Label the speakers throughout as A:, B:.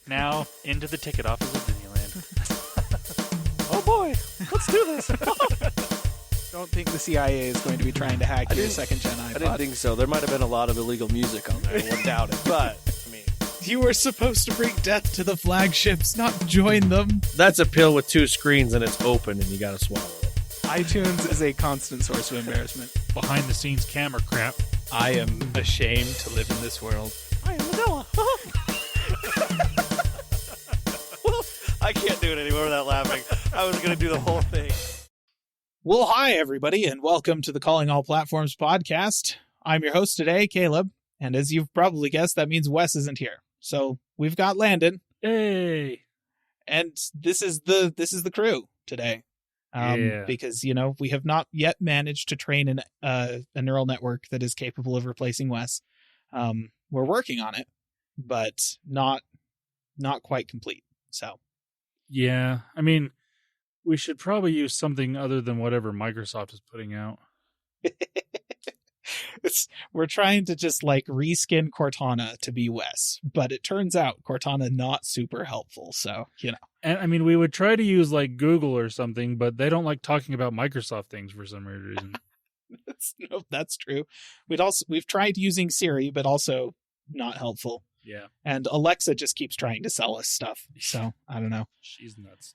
A: Now, into the ticket office of Disneyland.
B: Oh boy, let's do this.
C: Don't think the CIA is going to be trying to hack your second-gen iPod.
B: I didn't think so. There might have been a lot of illegal music on there. I wouldn't doubt it. But, I mean...
C: You were supposed to bring death to the flagships, not join them.
B: That's a pill with 2 screens and it's open and you gotta swallow it.
C: iTunes is a constant source of embarrassment.
A: Behind-the-scenes camera crap.
C: I am ashamed to live in this world.
B: I am Manila. I can't do it anymore without laughing. I was going to do the whole thing.
C: Well, hi, everybody, and welcome to the Calling All Platforms podcast. I'm your host today, Caleb, and as you've probably guessed, that means Wes isn't here. So we've got Landon.
A: Hey.
C: And this is the crew today. Because, we have not yet managed to train a neural network that is capable of replacing Wes. We're working on it, but not quite complete. So,
A: yeah, I mean, we should probably use something other than whatever Microsoft is putting out.
C: We're trying to just reskin Cortana to be Wes, but it turns out Cortana not super helpful. So,
A: And I mean, we would try to use Google or something, but they don't like talking about Microsoft things for some weird reason.
C: That's true. We've tried using Siri, but also not helpful.
A: Yeah.
C: And Alexa just keeps trying to sell us stuff. So I don't know.
A: She's nuts.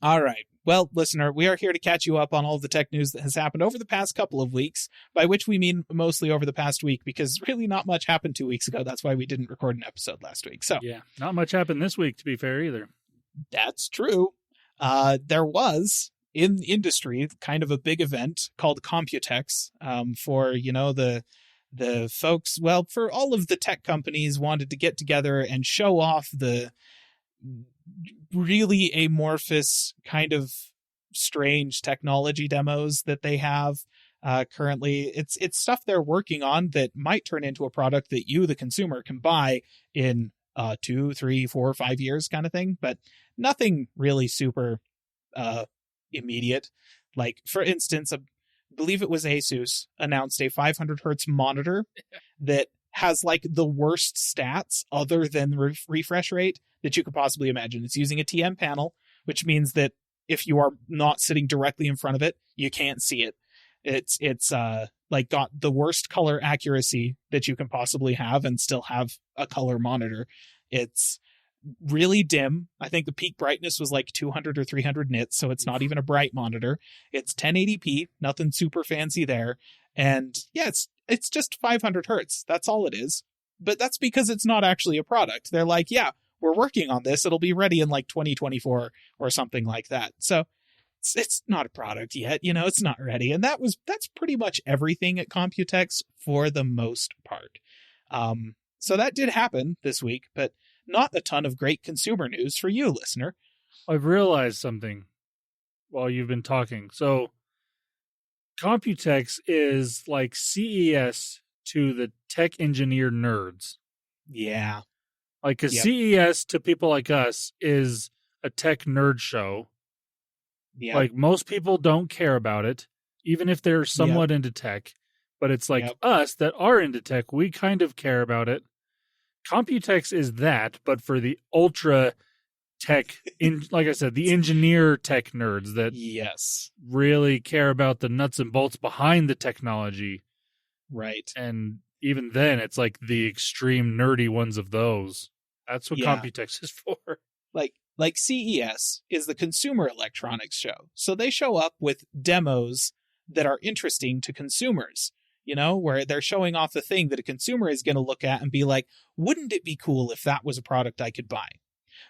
C: All right. Well, listener, we are here to catch you up on all of the tech news that has happened over the past couple of weeks, by which we mean mostly over the past week, because really not much happened 2 weeks ago. That's why we didn't record an episode last week. So
A: yeah, not much happened this week, to be fair, either.
C: That's true. There was in industry kind of a big event called Computex for, the folks, for all of the tech companies wanted to get together and show off the really amorphous kind of strange technology demos that they have currently. It's stuff they're working on that might turn into a product that you, the consumer, can buy in 2, 3, 4, 5 years kind of thing, but nothing really super immediate. For instance, I believe it was Asus announced a 500 hertz monitor that has the worst stats other than refresh rate that you could possibly imagine. It's using a TM panel, which means that if you are not sitting directly in front of it, you can't see it. It's got the worst color accuracy that you can possibly have and still have a color monitor. It's really dim. I think the peak brightness was 200 or 300 nits, so it's not even a bright monitor. It's 1080p, nothing super fancy there. And yeah, it's just 500 hertz. That's all it is. But that's because it's not actually a product. They're yeah, we're working on this. It'll be ready in 2024 or something like that. So it's not a product yet. It's not ready. And that's pretty much everything at Computex for the most part. So that did happen this week, but not a ton of great consumer news for you, listener.
A: I've realized something while you've been talking. So Computex is like CES to the tech engineer nerds.
C: Yeah.
A: Because CES to people like us is a tech nerd show.
C: Yeah.
A: Most people don't care about it, even if they're somewhat into tech. But it's us that are into tech, we kind of care about it. Computex is that, but for the ultra tech, like I said, the engineer tech nerds that really care about the nuts and bolts behind the technology.
C: Right.
A: And even then, it's the extreme nerdy ones of those. That's what Computex is for.
C: Like CES is the Consumer Electronics Show. So they show up with demos that are interesting to consumers. Where they're showing off the thing that a consumer is going to look at and be wouldn't it be cool if that was a product I could buy?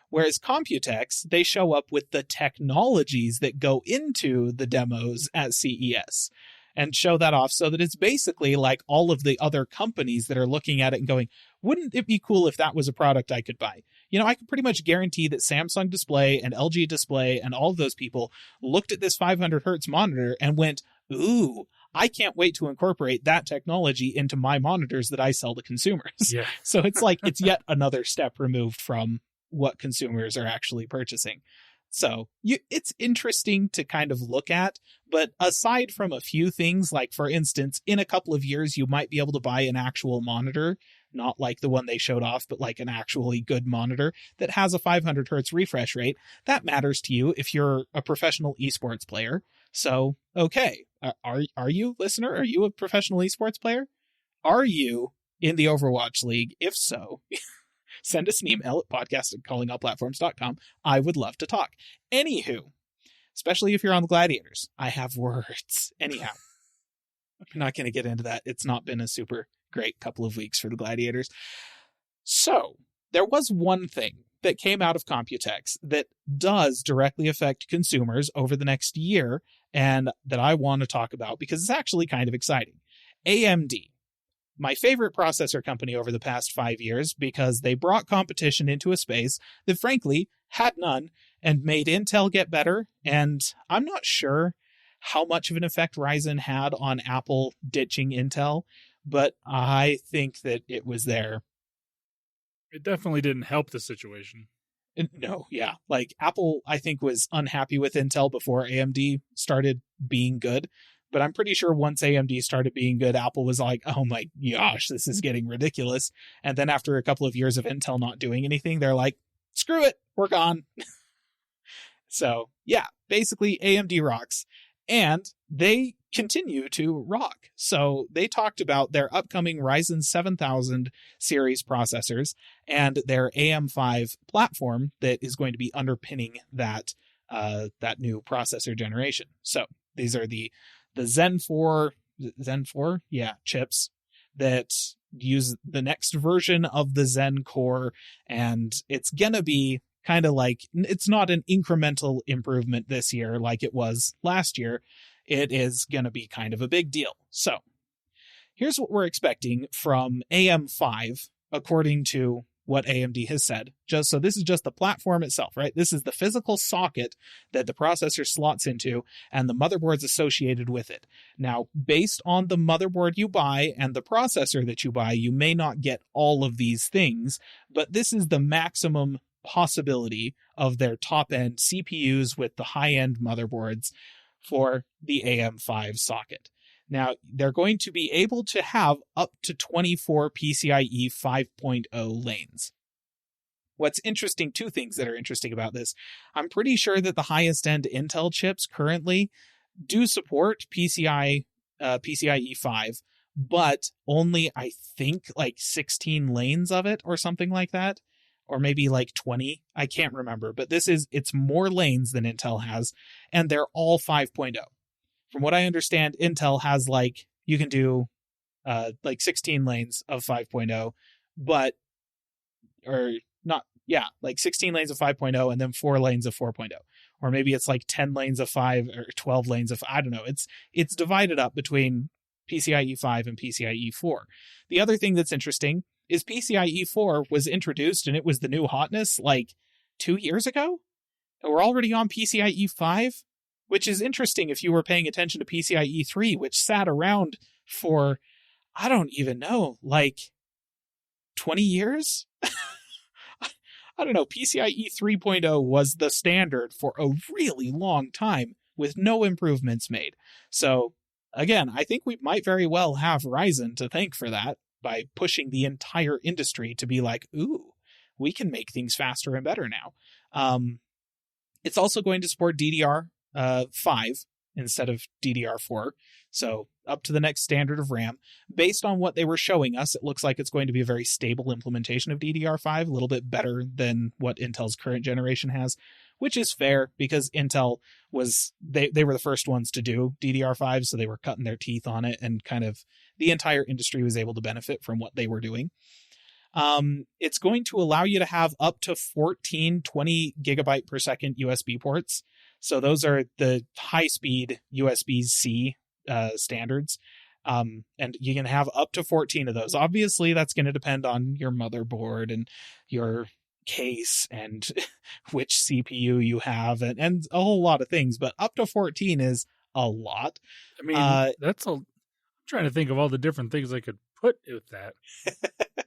C: Whereas Computex, they show up with the technologies that go into the demos at CES and show that off so that it's basically all of the other companies that are looking at it and going, wouldn't it be cool if that was a product I could buy? I can pretty much guarantee that Samsung Display and LG Display and all of those people looked at this 500 hertz monitor and went, ooh, I can't wait to incorporate that technology into my monitors that I sell to consumers.
A: Yeah.
C: So it's yet another step removed from what consumers are actually purchasing. So it's interesting to kind of look at, but aside from a few things, like for instance, in a couple of years, you might be able to buy an actual monitor not like the one they showed off, but like an actually good monitor that has a 500 hertz refresh rate. That matters to you if you're a professional esports player. So, okay. Are you, listener? Are you a professional esports player? Are you in the Overwatch League? If so, send us an email at podcast@callingallplatforms.com. I would love to talk. Anywho, especially if you're on the Gladiators, I have words. Anyhow, I'm not going to get into that. It's not been a super great couple of weeks for the Gladiators. So, there was one thing that came out of Computex that does directly affect consumers over the next year, and that I want to talk about because it's actually kind of exciting. AMD, my favorite processor company over the past 5 years, because they brought competition into a space that frankly had none and made Intel get better. And I'm not sure how much of an effect Ryzen had on Apple ditching Intel, but I think that it was there.
A: It definitely didn't help the situation.
C: No, yeah. Like Apple, I think, was unhappy with Intel before AMD started being good. But I'm pretty sure once AMD started being good, Apple was like, oh my gosh, this is getting ridiculous. And then after a couple of years of Intel not doing anything, they're like, screw it, we're gone. So yeah, basically AMD rocks. And they continue to rock. So they talked about their upcoming Ryzen 7000 series processors and their AM5 platform that is going to be underpinning that new processor generation. So these are the Zen 4, chips that use the next version of the Zen core, and it's gonna be kind of like, it's not an incremental improvement this year like it was last year. It is going to be kind of a big deal. So here's what we're expecting from AM5, according to what AMD has said. So this is just the platform itself, right? This is the physical socket that the processor slots into and the motherboards associated with it. Now, based on the motherboard you buy and the processor that you buy, you may not get all of these things, but this is the maximum possibility of their top-end CPUs with the high-end motherboards for the AM5 socket. Now, they're going to be able to have up to 24 PCIe 5.0 lanes. What's interesting, two things that are interesting about this. I'm pretty sure that the highest-end Intel chips currently do support PCIe 5, but only, I think, like 16 lanes of it or something like that. Or maybe like 20, I can't remember, but it's more lanes than Intel has, and they're all 5.0. From what I understand, Intel has like, you can do like 16 lanes of 5.0, like 16 lanes of 5.0 and then 4 lanes of 4.0. Or maybe it's like 10 lanes of 5 or 12 lanes of, I don't know. It's divided up between PCIe 5 and PCIe 4. The other thing that's interesting is PCIe 4 was introduced and it was the new hotness like 2 years ago. And we're already on PCIe 5, which is interesting if you were paying attention to PCIe 3, which sat around for, I don't even know, like 20 years? I don't know. PCIe 3.0 was the standard for a really long time with no improvements made. So again, I think we might very well have Ryzen to thank for that, by pushing the entire industry to be like, ooh, we can make things faster and better now. It's also going to support DDR5 instead of DDR4, so up to the next standard of RAM. Based on what they were showing us, it looks like it's going to be a very stable implementation of DDR5, a little bit better than what Intel's current generation has, which is fair because Intel was, they were the first ones to do DDR5, so they were cutting their teeth on it, and kind of the entire industry was able to benefit from what they were doing. It's going to allow you to have up to 14 20 gigabyte per second USB ports. So those are the high-speed USB-C standards. And you can have up to 14 of those. Obviously, that's going to depend on your motherboard and your case and which CPU you have and a whole lot of things, but up to 14 is a lot.
A: I mean, I'm trying to think of all the different things I could put with that.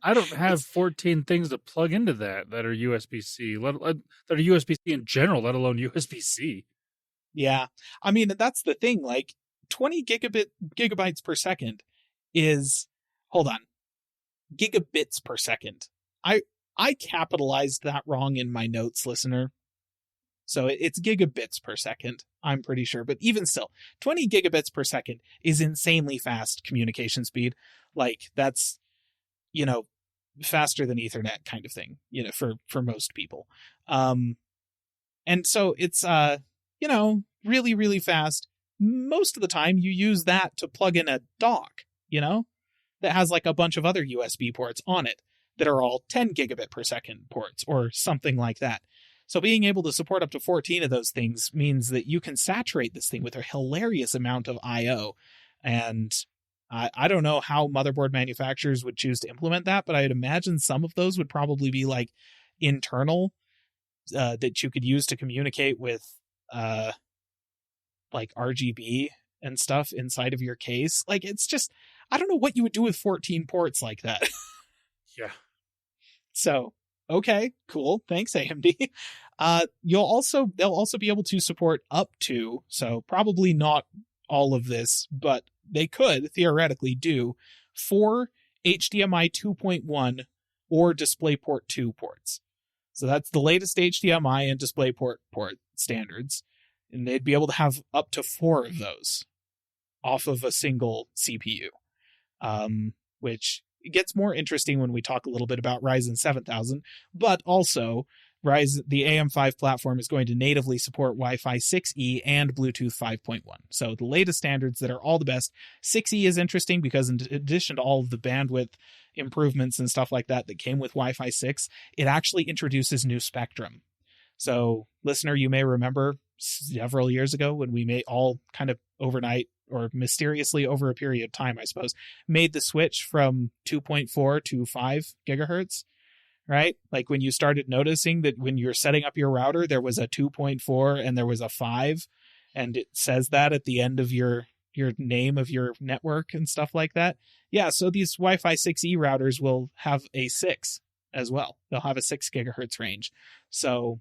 A: I don't have 14 things to plug into that are USB-C, that are USB-C in general, let alone USB-C.
C: Yeah. I mean, that's the thing, like 20 gigabytes per second is, hold on. gigabits per second. I capitalized that wrong in my notes, listener. So it's gigabits per second, I'm pretty sure. But even still, 20 gigabits per second is insanely fast communication speed. Like, that's, faster than Ethernet kind of thing, for most people. And so it's, really, really fast. Most of the time you use that to plug in a dock, that has like a bunch of other USB ports on it that are all 10 gigabit per second ports or something like that. So being able to support up to 14 of those things means that you can saturate this thing with a hilarious amount of I/O. And I don't know how motherboard manufacturers would choose to implement that, but I'd imagine some of those would probably be like internal that you could use to communicate with like RGB and stuff inside of your case. Like, it's just, I don't know what you would do with 14 ports like that.
A: Yeah.
C: So, okay, cool. Thanks, AMD. They'll also be able to support up to, so probably not all of this, but they could theoretically do 4 HDMI 2.1 or DisplayPort 2 ports. So that's the latest HDMI and DisplayPort port standards. And they'd be able to have up to 4 of those off of a single CPU, which gets more interesting when we talk a little bit about Ryzen 7000, but also the AM5 platform is going to natively support Wi-Fi 6E and Bluetooth 5.1. So the latest standards that are all the best. 6E is interesting because in addition to all of the bandwidth improvements and stuff like that came with Wi-Fi 6, it actually introduces new spectrum. So, listener, you may remember several years ago when we made all kind of overnight or mysteriously over a period of time, I suppose, made the switch from 2.4 to 5 gigahertz, right? Like when you started noticing that when you're setting up your router, there was a 2.4 and there was a 5, and it says that at the end of your name of your network and stuff like that. Yeah, so these Wi-Fi 6E routers will have a 6 as well. They'll have a 6 gigahertz range. So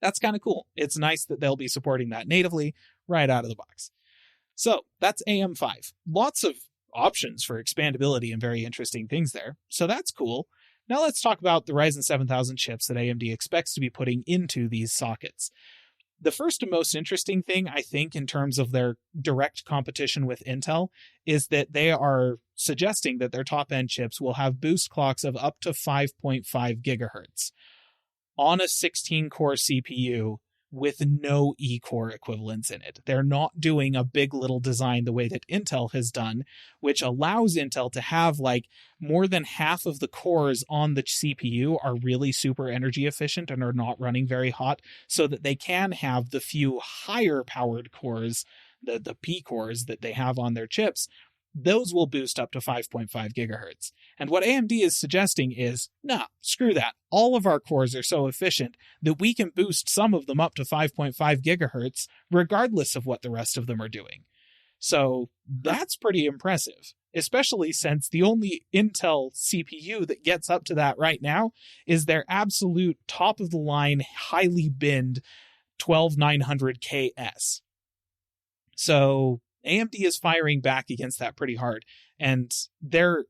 C: that's kind of cool. It's nice that they'll be supporting that natively right out of the box. So that's AM5. Lots of options for expandability and very interesting things there. So that's cool. Now let's talk about the Ryzen 7000 chips that AMD expects to be putting into these sockets. The first and most interesting thing, I think, in terms of their direct competition with Intel, is that they are suggesting that their top-end chips will have boost clocks of up to 5.5 gigahertz on a 16-core CPU with no E-core equivalents in it. They're not doing a big little design the way that Intel has done, which allows Intel to have like more than half of the cores on the CPU are really super energy efficient and are not running very hot, so that they can have the few higher powered cores, the P cores that they have on their chips. Those will boost up to 5.5 gigahertz. And what AMD is suggesting is, nah, screw that. All of our cores are so efficient that we can boost some of them up to 5.5 gigahertz, regardless of what the rest of them are doing. So that's pretty impressive, especially since the only Intel CPU that gets up to that right now is their absolute top-of-the-line, highly binned 12900KS. So AMD is firing back against that pretty hard, and their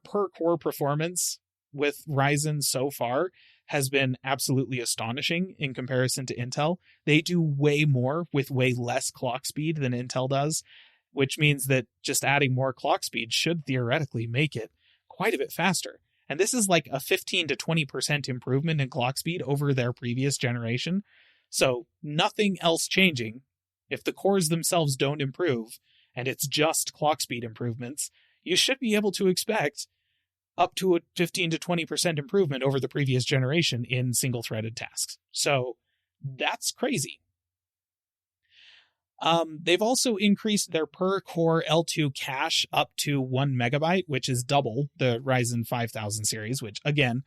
C: per core performance with Ryzen so far has been absolutely astonishing in comparison to Intel. They do way more with way less clock speed than Intel does, which means that just adding more clock speed should theoretically make it quite a bit faster. And this is like a 15 to 20% improvement in clock speed over their previous generation. So nothing else changing. If the cores themselves don't improve, and it's just clock speed improvements, you should be able to expect up to a 15 to 20% improvement over the previous generation in single-threaded tasks. So that's crazy. They've also increased their per-core L2 cache up to 1 megabyte, which is double the Ryzen 5000 series, which, again,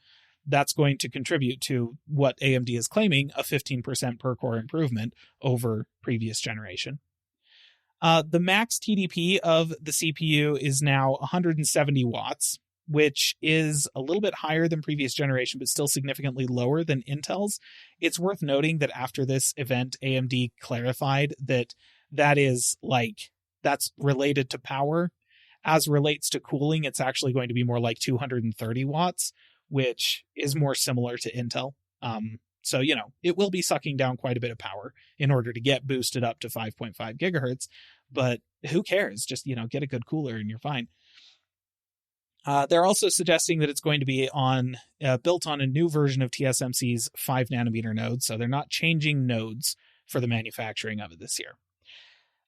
C: that's going to contribute to what AMD is claiming, a 15% per core improvement over previous generation. The max TDP of the CPU is now 170 watts, which is a little bit higher than previous generation, but still significantly lower than Intel's. It's worth noting that after this event, AMD clarified that that's related to power, As relates to cooling, it's actually going to be more like 230 watts, which is more similar to Intel. So, it will be sucking down quite a bit of power in order to get boosted up to 5.5 gigahertz, but who cares? Just, get a good cooler and you're fine. They're also suggesting that it's going to be built on a new version of TSMC's 5 nanometer node, so they're not changing nodes for the manufacturing of it this year.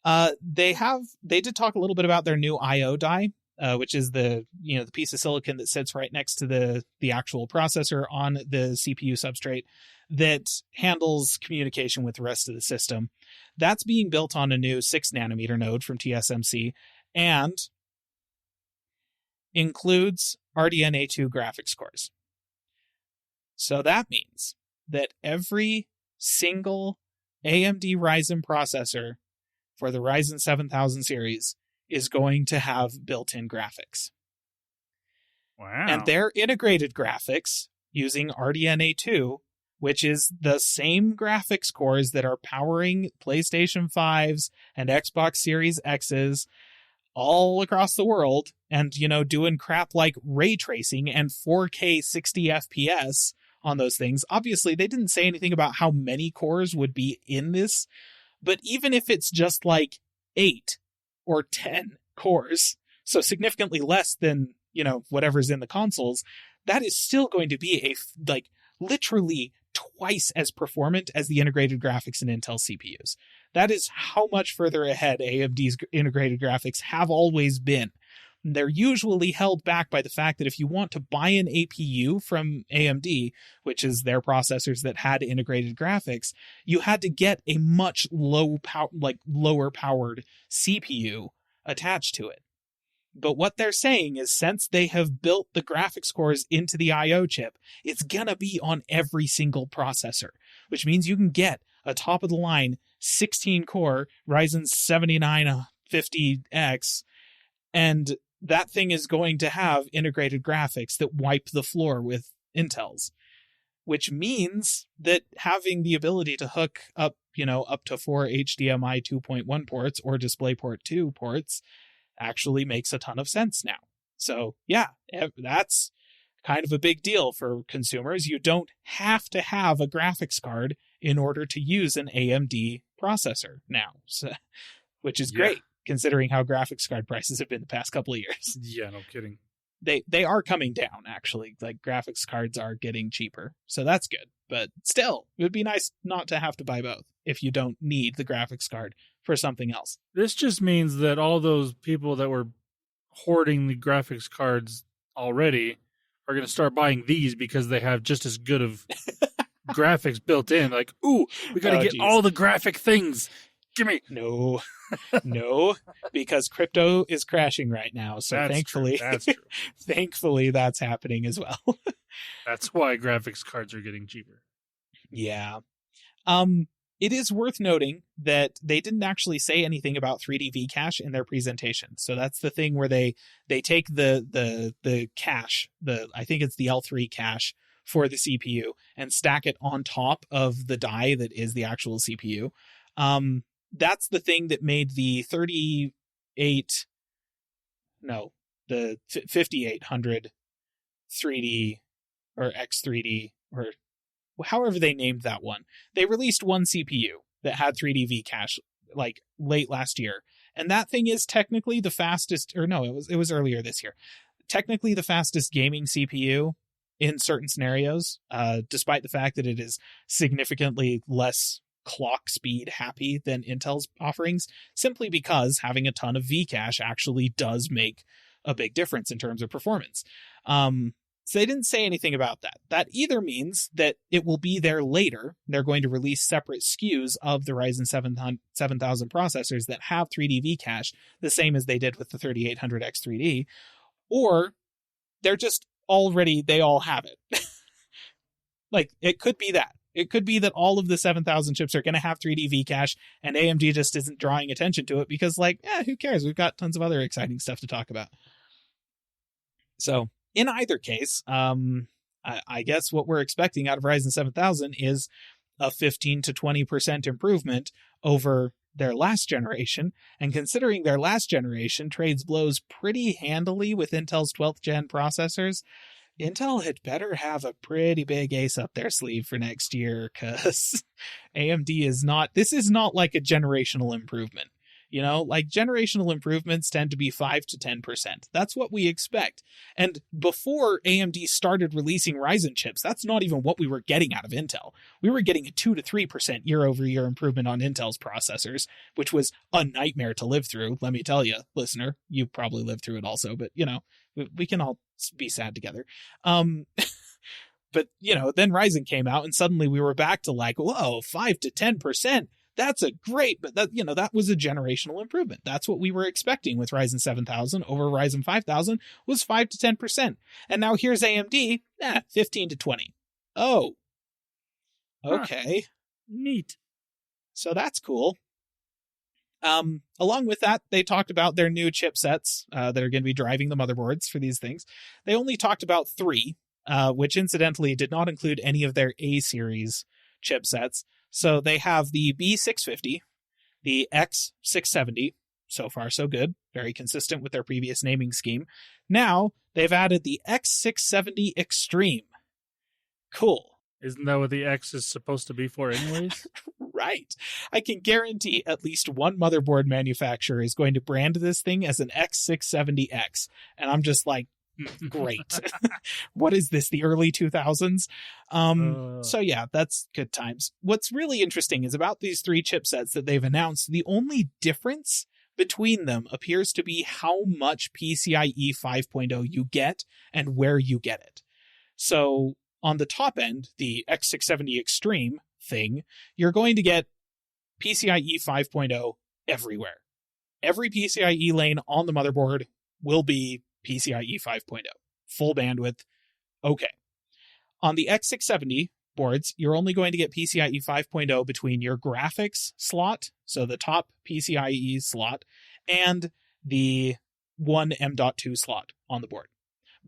C: They did talk a little bit about their new I/O die, which is the piece of silicon that sits right next to the actual processor on the CPU substrate that handles communication with the rest of the system. That's being built on a new 6 nanometer node from TSMC and includes RDNA2 graphics cores. So that means that every single AMD Ryzen processor for the Ryzen 7000 series is going to have built-in graphics.
A: Wow.
C: And they're integrated graphics using RDNA2, which is the same graphics cores that are powering PlayStation 5s and Xbox Series X's all across the world and, doing crap like ray tracing and 4K 60 FPS on those things. Obviously, they didn't say anything about how many cores would be in this, but even if it's just like 8 or 10 cores, so significantly less than, whatever's in the consoles, that is still going to be literally twice as performant as the integrated graphics in Intel CPUs. That is how much further ahead AMD's integrated graphics have always been. They're usually held back by the fact that if you want to buy an APU from AMD, which is their processors that had integrated graphics, you had to get a much lower powered CPU attached to it. But what they're saying is since they have built the graphics cores into the I/O chip, it's gonna be on every single processor, which means you can get a top-of-the-line 16-core Ryzen 7950X, and that thing is going to have integrated graphics that wipe the floor with Intel's, which means that having the ability to hook up, up to 4 HDMI 2.1 ports or DisplayPort 2 ports actually makes a ton of sense now. So yeah, that's kind of a big deal for consumers. You don't have to have a graphics card in order to use an AMD processor now, which is great considering how graphics card prices have been the past couple of years.
A: Yeah, no kidding.
C: They are coming down, actually. Like, graphics cards are getting cheaper, so that's good. But still, it would be nice not to have to buy both if you don't need the graphics card for something else.
A: This just means that all those people that were hoarding the graphics cards already are going to start buying these because they have just as good of graphics built in. Like, ooh, we got to get all the graphic things. Gimme.
C: No, because crypto is crashing right now. So that's true. Thankfully, that's happening as well.
A: That's why graphics cards are getting cheaper.
C: Yeah. It is worth noting that they didn't actually say anything about 3D V-cache in their presentation. So that's the thing where they take the cache, I think it's the L3 cache for the CPU, and stack it on top of the die that is the actual CPU. That's the thing that made the 5800 3D or X3D, or however they named that one. They released one CPU that had 3D V-cache like late last year. And that thing is technically the fastest, or no, it was earlier this year. Technically the fastest gaming CPU in certain scenarios, despite the fact that it is significantly less clock speed happy than Intel's offerings, simply because having a ton of V-cache actually does make a big difference in terms of performance. So they didn't say anything about that. That either means that it will be there later. They're going to release separate SKUs of the Ryzen 7000 processors that have 3D V-cache, the same as they did with the 3800X 3D, or they're just they all have it. Like, it could be that. It could be that all of the 7000 chips are going to have 3D V-cache, and AMD just isn't drawing attention to it because, who cares? We've got tons of other exciting stuff to talk about. So, in either case, I guess what we're expecting out of Ryzen 7000 is a 15 to 20% improvement over their last generation, and considering their last generation trades blows pretty handily with Intel's 12th gen processors, Intel had better have a pretty big ace up their sleeve for next year, because AMD this is not like a generational improvement. You know, like generational improvements tend to be 5 to 10%. That's what we expect. And before AMD started releasing Ryzen chips, that's not even what we were getting out of Intel. We were getting a 2 to 3% year-over-year improvement on Intel's processors, which was a nightmare to live through. Let me tell you, listener, you probably lived through it also, but you know, we can all be sad together. But you know, then Ryzen came out and suddenly we were back to like, whoa, 5 to 10%. That's a great, but that was a generational improvement. That's what we were expecting with Ryzen 7000 over Ryzen 5000 was 5 to 10%. And now here's AMD, 15 to 20. Oh, okay.
A: Neat.
C: So that's cool. Along with that, they talked about their new chipsets that are going to be driving the motherboards for these things. They only talked about 3, which incidentally did not include any of their A-series chipsets. So they have the B650, the X670, so far so good, very consistent with their previous naming scheme. Now they've added the X670 Extreme. Cool.
A: Isn't that what the X is supposed to be for anyways?
C: Right. I can guarantee at least one motherboard manufacturer is going to brand this thing as an X670X. And I'm just like, great. What is this, the early 2000s? So yeah, that's good times. What's really interesting is about these 3 chipsets that they've announced, the only difference between them appears to be how much PCIe 5.0 you get and where you get it. So on the top end, the X670 Extreme thing, you're going to get PCIe 5.0 everywhere. Every PCIe lane on the motherboard will be PCIe 5.0, full bandwidth. Okay. On the X670 boards, you're only going to get PCIe 5.0 between your graphics slot, so the top PCIe slot, and the one M.2 slot on the board.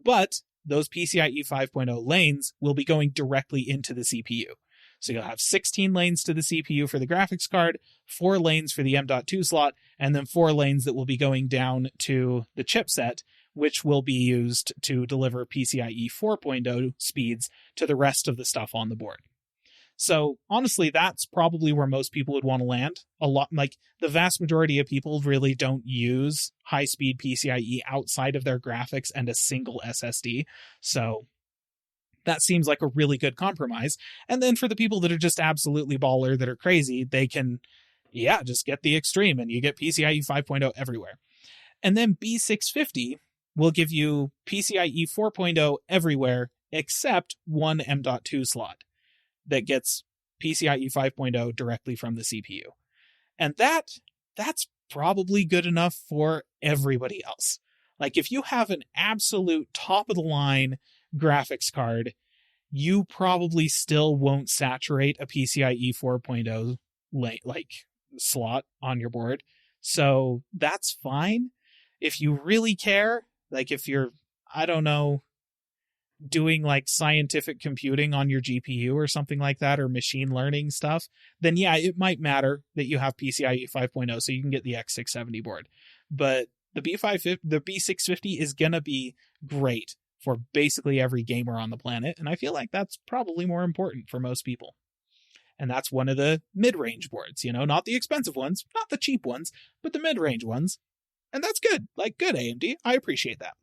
C: But those PCIe 5.0 lanes will be going directly into the CPU. So you'll have 16 lanes to the CPU for the graphics card, 4 lanes for the M.2 slot, and then 4 lanes that will be going down to the chipset, which will be used to deliver PCIe 4.0 speeds to the rest of the stuff on the board. So honestly, that's probably where most people would want to land. A lot, like the vast majority of people really don't use high-speed PCIe outside of their graphics and a single SSD. So that seems like a really good compromise. And then for the people that are just absolutely baller, that are crazy, they can, just get the Extreme and you get PCIe 5.0 everywhere. And then B650 will give you PCIe 4.0 everywhere except one M.2 slot that gets PCIe 5.0 directly from the CPU. And that's probably good enough for everybody else. Like if you have an absolute top of the line graphics card, you probably still won't saturate a PCIe 4.0 slot on your board. So that's fine. If you really care, like if you're, I don't know, doing like scientific computing on your GPU or something like that, or machine learning stuff, then it might matter that you have PCIe 5.0 so you can get the X670 board. But the B650 is going to be great for basically every gamer on the planet, and I feel like that's probably more important for most people. And that's one of the mid-range boards, not the expensive ones, not the cheap ones, but the mid-range ones. And that's good. Like, good, AMD. I appreciate that.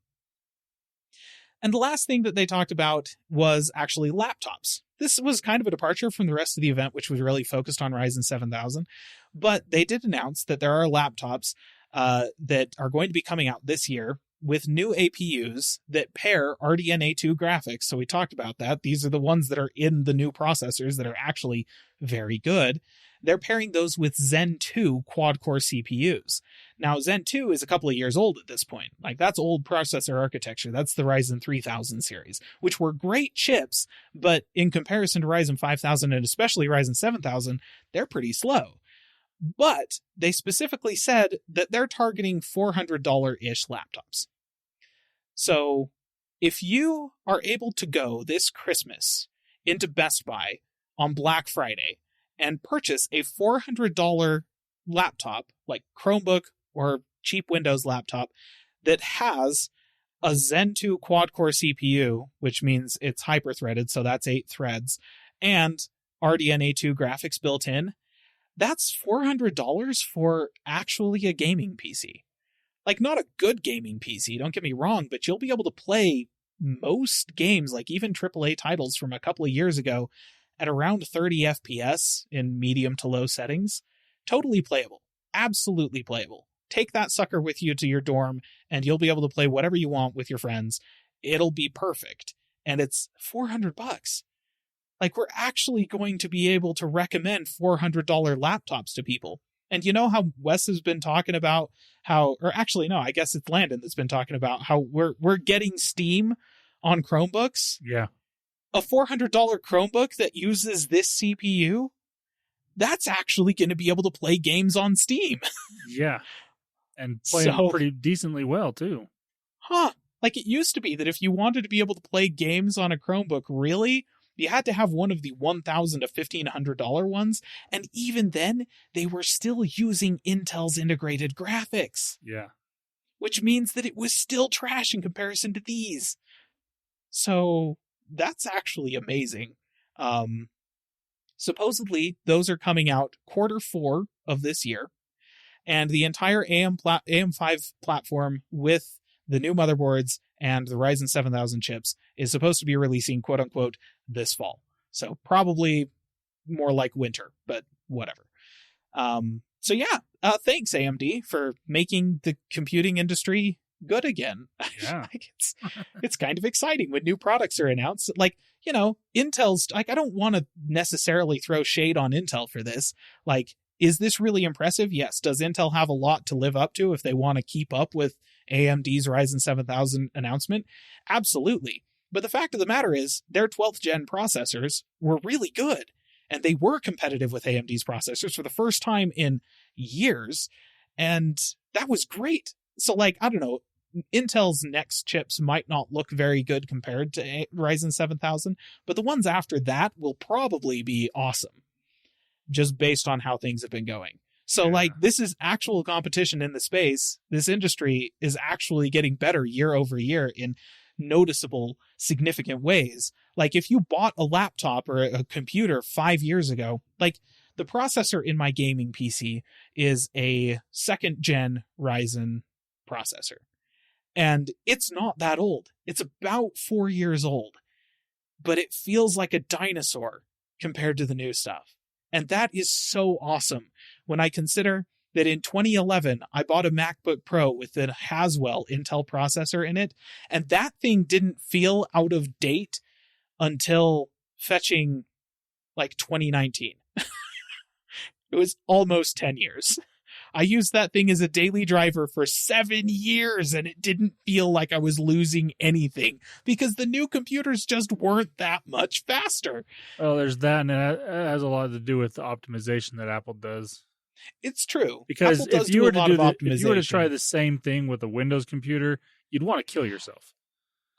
C: And the last thing that they talked about was actually laptops. This was kind of a departure from the rest of the event, which was really focused on Ryzen 7000. But they did announce that there are laptops that are going to be coming out this year with new APUs that pair RDNA 2 graphics. So we talked about that. These are the ones that are in the new processors that are actually very good. They're pairing those with Zen 2 quad-core CPUs. Now, Zen 2 is a couple of years old at this point. Like, that's old processor architecture. That's the Ryzen 3000 series, which were great chips, but in comparison to Ryzen 5000 and especially Ryzen 7000, they're pretty slow. But they specifically said that they're targeting $400-ish laptops. So if you are able to go this Christmas into Best Buy on Black Friday and purchase a $400 laptop, like Chromebook or cheap Windows laptop, that has a Zen 2 quad-core CPU, which means it's hyper-threaded, so that's 8 threads, and RDNA 2 graphics built in, that's $400 for actually a gaming PC. Like, not a good gaming PC, don't get me wrong, but you'll be able to play most games, like even AAA titles from a couple of years ago, at around 30 FPS in medium to low settings. Totally playable. Absolutely playable. Take that sucker with you to your dorm, and you'll be able to play whatever you want with your friends. It'll be perfect. And it's $400. Like, we're actually going to be able to recommend $400 laptops to people. And you know how Wes has been talking about how, or actually, no, I guess it's Landon that's been talking about how we're getting Steam on Chromebooks.
A: Yeah.
C: A $400 Chromebook that uses this CPU, that's actually going to be able to play games on Steam.
A: Yeah. And play pretty decently well, too.
C: Huh. Like, it used to be that if you wanted to be able to play games on a Chromebook, really, you had to have one of the $1,000 to $1,500 ones. And even then, they were still using Intel's integrated graphics.
A: Yeah.
C: Which means that it was still trash in comparison to these. So that's actually amazing. Supposedly, those are coming out Q4 of this year. And the entire AM5 platform with the new motherboards and the Ryzen 7000 chips is supposed to be releasing, quote unquote, this fall. So probably more like winter, but whatever. So yeah, thanks AMD for making the computing industry good again.
A: Yeah.
C: It's kind of exciting when new products are announced. Like, you know, Intel's, like, I don't want to necessarily throw shade on Intel for this. Like, is this really impressive? Yes. Does Intel have a lot to live up to if they want to keep up with AMD's Ryzen 7000 announcement? Absolutely. But the fact of the matter is, their 12th gen processors were really good, and they were competitive with AMD's processors for the first time in years, and that was great. So, like, I don't know, Intel's next chips might not look very good compared to Ryzen 7000, but the ones after that will probably be awesome, just based on how things have been going. So, like, this is actual competition in the space. This industry is actually getting better year over year in noticeable, significant ways. Like, if you bought a laptop or a computer 5 years ago, like, the processor in my gaming PC is a 2nd gen Ryzen processor. And it's not that old. It's about 4 years old. But it feels like a dinosaur compared to the new stuff. And that is so awesome when I consider that in 2011, I bought a MacBook Pro with a Haswell Intel processor in it, and that thing didn't feel out of date until fetching like 2019. It was almost 10 years. I used that thing as a daily driver for 7 years, and it didn't feel like I was losing anything because the new computers just weren't that much faster.
A: Well, there's that, and it has a lot to do with the optimization that Apple does.
C: It's true.
A: Because if you were to try the same thing with a Windows computer, you'd want to kill yourself.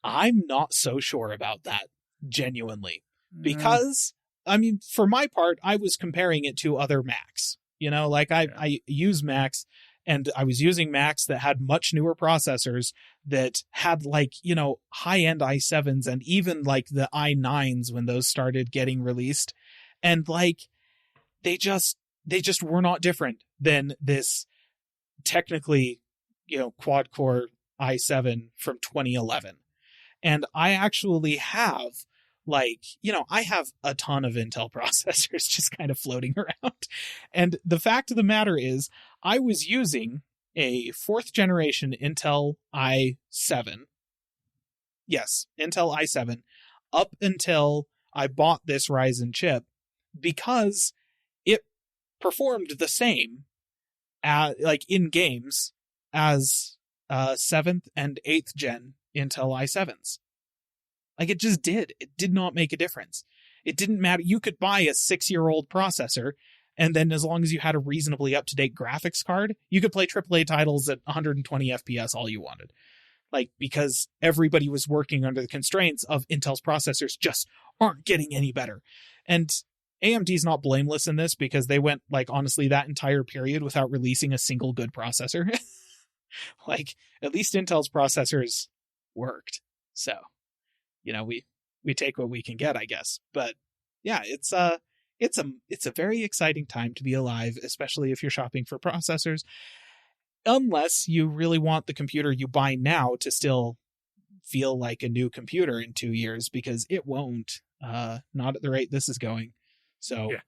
C: I'm not so sure about that, genuinely. Because, I mean, for my part, I was comparing it to other Macs. You know, like I use Macs, and I was using Macs that had much newer processors that had, like, you know, high-end i7s and even like the i9s when those started getting released. And like, they just were not different than this technically, you know, quad-core i7 from 2011. And I actually have, like, you know, I have a ton of Intel processors just kind of floating around. And the fact of the matter is, I was using a 4th generation Intel i7. Yes, Intel i7 up until I bought this Ryzen chip because it performed the same like in games as 7th and 8th gen Intel i7s. Like, it just did. It did not make a difference. It didn't matter. You could buy a 6-year-old processor, and then as long as you had a reasonably up-to-date graphics card, you could play AAA titles at 120 FPS all you wanted. Like, because everybody was working under the constraints of Intel's processors just aren't getting any better. And AMD's not blameless in this because they went, like, honestly, that entire period without releasing a single good processor. Like, at least Intel's processors worked. So, we take what we can get, I guess. But yeah, it's a very exciting time to be alive, especially if you're shopping for processors. Unless you really want the computer you buy now to still feel like a new computer in 2 years, because it won't. Not at the rate this is going. So, yeah.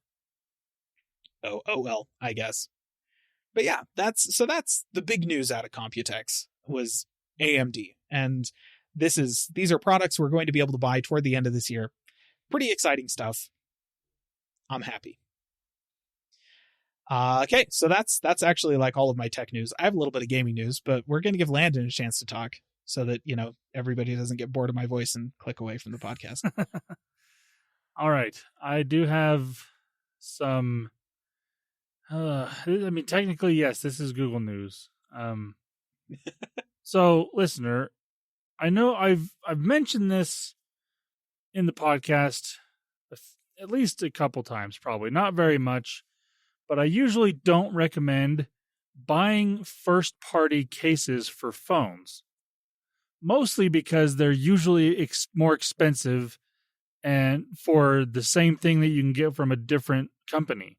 C: Oh well, I guess. But yeah, that's the big news out of Computex was AMD, and these are products we're going to be able to buy toward the end of this year. Pretty exciting stuff. I'm happy. Okay, so that's actually like all of my tech news. I have a little bit of gaming news, but we're going to give Landon a chance to talk so that, everybody doesn't get bored of my voice and click away from the podcast.
A: All right. I do have some, technically, yes, this is Google News. So, listener, I know I've mentioned this in the podcast at least a couple times, probably not very much, but I usually don't recommend buying first-party cases for phones, mostly because they're usually more expensive and for the same thing that you can get from a different company.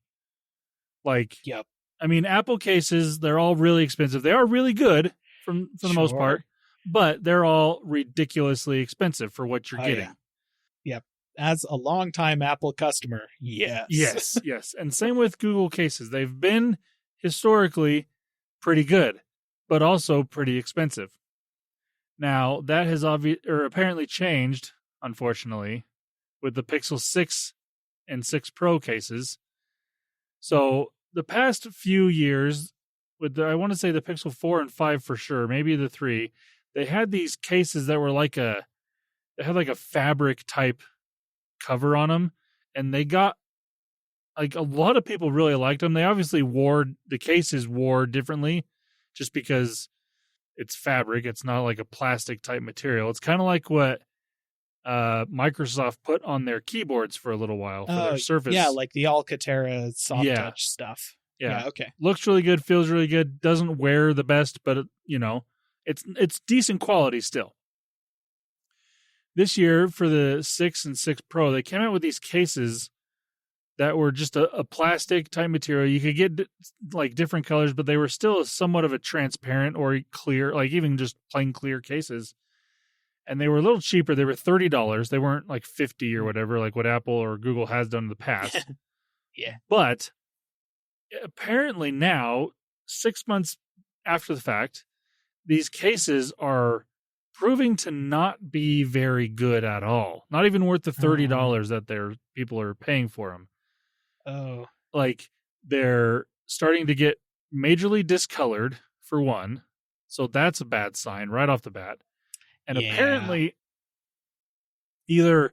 A: Like,
C: yep.
A: I mean, Apple cases, they're all really expensive. They are really good for the most part, but they're all ridiculously expensive for what you're getting.
C: Yeah. Yep. As a longtime Apple customer, yes.
A: Yes. And same with Google cases. They've been historically pretty good, but also pretty expensive. Now, that has apparently changed, unfortunately, with the Pixel 6 and 6 Pro cases. So the past few years, I want to say the Pixel 4 and 5 for sure, maybe the 3, they had these cases that were they had like a fabric type cover on them, and they got, like, a lot of people really liked them. They obviously the cases wore differently just because it's fabric. It's not like a plastic type material. It's kind of like what Microsoft put on their keyboards for a little while for their Surface.
C: Yeah, like the Alcantara soft touch stuff. Yeah, okay.
A: Looks really good, feels really good, doesn't wear the best, but it's decent quality still. This year for the 6 and 6 Pro, they came out with these cases that were just a plastic type material. You could get like different colors, but they were still somewhat of a transparent or clear, like even just plain clear cases. And they were a little cheaper. They were $30. They weren't like $50 or whatever, like what Apple or Google has done in the past.
C: Yeah.
A: But apparently now, 6 months after the fact, these cases are proving to not be very good at all. Not even worth the $30 that people are paying for them.
C: Oh.
A: Like, they're starting to get majorly discolored, for one. So that's a bad sign right off the bat. And apparently, either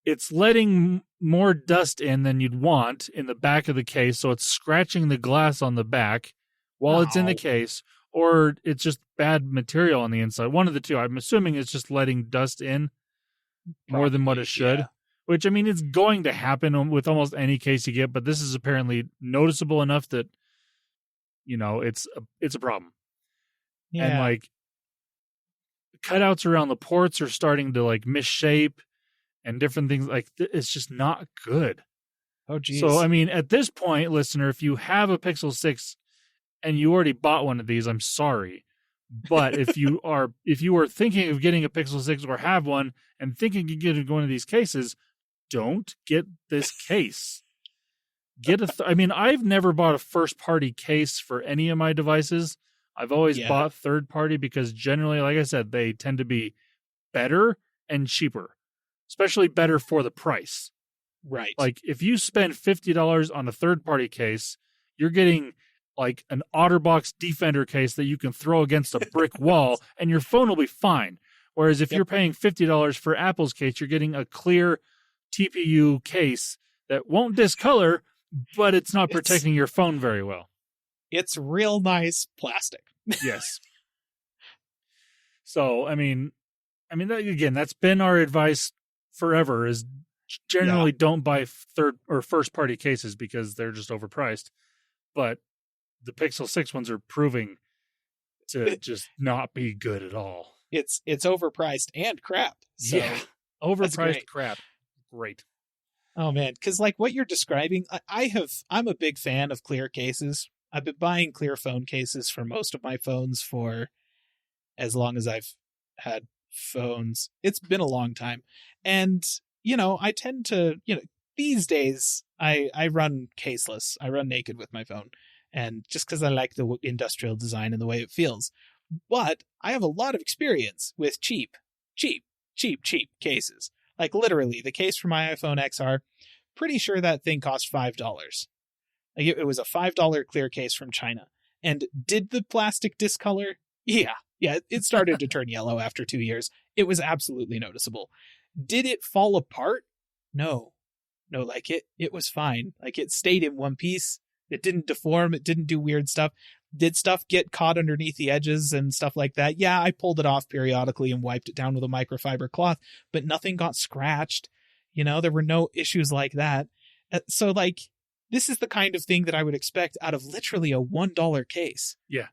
A: it's letting more dust in than you'd want in the back of the case, so it's scratching the glass on the back while it's in the case, or it's just bad material on the inside. One of the two. I'm assuming it's just letting dust in more than what it should. Yeah. Which, I mean, it's going to happen with almost any case you get, but this is apparently noticeable enough that, it's a problem.
C: Yeah.
A: And, like, cutouts around the ports are starting to, like, misshape and different things. Like, it's just not good.
C: Oh, geez.
A: So, I mean, at this point, listener, if you have a Pixel 6 and you already bought one of these, I'm sorry. But if you are thinking of getting a Pixel 6 or have one and thinking of getting one of these cases, don't get this case. Get I've never bought a first-party case for any of my devices. I've always bought third-party because generally, like I said, they tend to be better and cheaper, especially better for the price.
C: Right.
A: Like, if you spend $50 on a third-party case, you're getting like an OtterBox Defender case that you can throw against a brick wall and your phone will be fine. Whereas if you're paying $50 for Apple's case, you're getting a clear TPU case that won't discolor, but it's not protecting your phone very well.
C: It's real nice plastic.
A: Yes. So, I mean, that's been our advice forever, is generally don't buy third or first party cases because they're just overpriced. But the Pixel 6 ones are proving to just not be good at all.
C: It's overpriced and crap. So
A: overpriced crap. Great.
C: Oh man, because like what you're describing, I'm a big fan of clear cases. I've been buying clear phone cases for most of my phones for as long as I've had phones. It's been a long time. And, I tend to, these days I run caseless. I run naked with my phone. And just because I like the industrial design and the way it feels. But I have a lot of experience with cheap cases. Like literally, the case for my iPhone XR, pretty sure that thing cost $5. Like it was a $5 clear case from China. And did the plastic discolor? Yeah, it started to turn yellow after 2 years. It was absolutely noticeable. Did it fall apart? No, like it was fine. Like it stayed in one piece. It didn't deform. It didn't do weird stuff. Did stuff get caught underneath the edges and stuff like that? Yeah, I pulled it off periodically and wiped it down with a microfiber cloth, but nothing got scratched. There were no issues like that. So like, this is the kind of thing that I would expect out of literally a $1 case.
A: Yeah.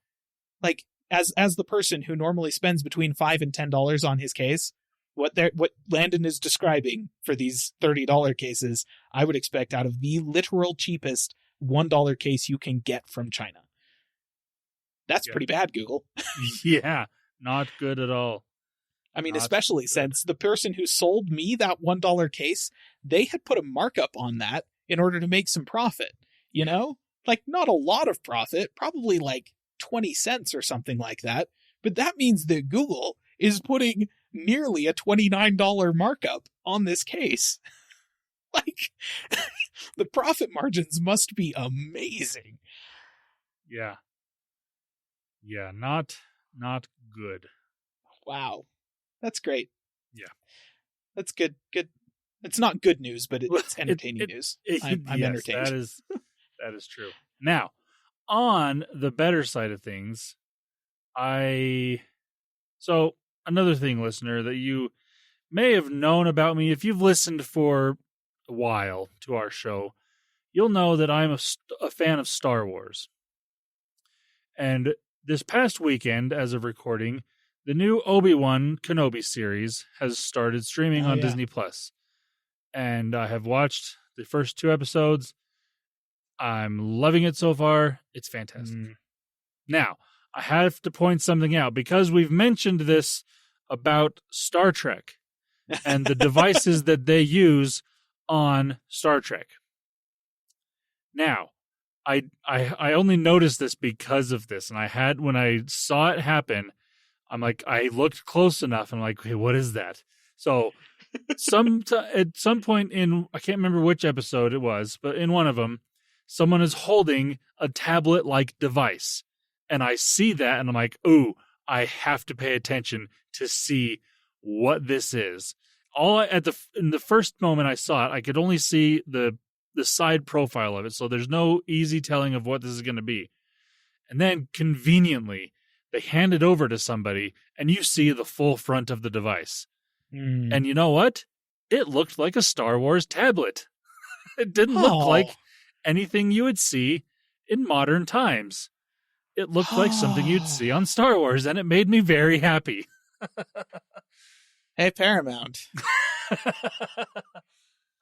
C: Like, as the person who normally spends between $5 and $10 on his case, what Landon is describing for these $30 cases, I would expect out of the literal cheapest $1 case you can get from China. That's pretty bad, Google.
A: Yeah, not good at all.
C: I mean, especially since the person who sold me that $1 case, they had put a markup on that in order to make some profit, Like, not a lot of profit, probably like 20 cents or something like that. But that means that Google is putting nearly a $29 markup on this case. Like, the profit margins must be amazing.
A: Yeah. Yeah, not good.
C: Wow. That's great.
A: Yeah.
C: That's good. Good. It's not good news, but it's entertaining news. I'm
A: yes,
C: entertained.
A: That is true. Now, on the better side of things, so another thing, listener, that you may have known about me, if you've listened for a while to our show, you'll know that I'm a fan of Star Wars. And this past weekend, as of recording, the new Obi-Wan Kenobi series has started streaming on Disney+. And I have watched the first 2 episodes. I'm loving it so far. It's fantastic. Now, I have to point something out because we've mentioned this about Star Trek and the devices that they use on Star Trek. Now, I only noticed this because of this, and when I saw it happen, I'm like, I looked close enough, and I'm like, hey, what is that? So, at some point I can't remember which episode it was, but in one of them, someone is holding a tablet-like device, and I see that, and I'm like, ooh, I have to pay attention to see what this is. In the first moment I saw it, I could only see the side profile of it, so there's no easy telling of what this is going to be. And then, conveniently, they hand it over to somebody, and you see the full front of the device. And you know what? It looked like a Star Wars tablet. It didn't look like anything you would see in modern times. It looked like something you'd see on Star Wars, and it made me very happy.
C: Hey, Paramount.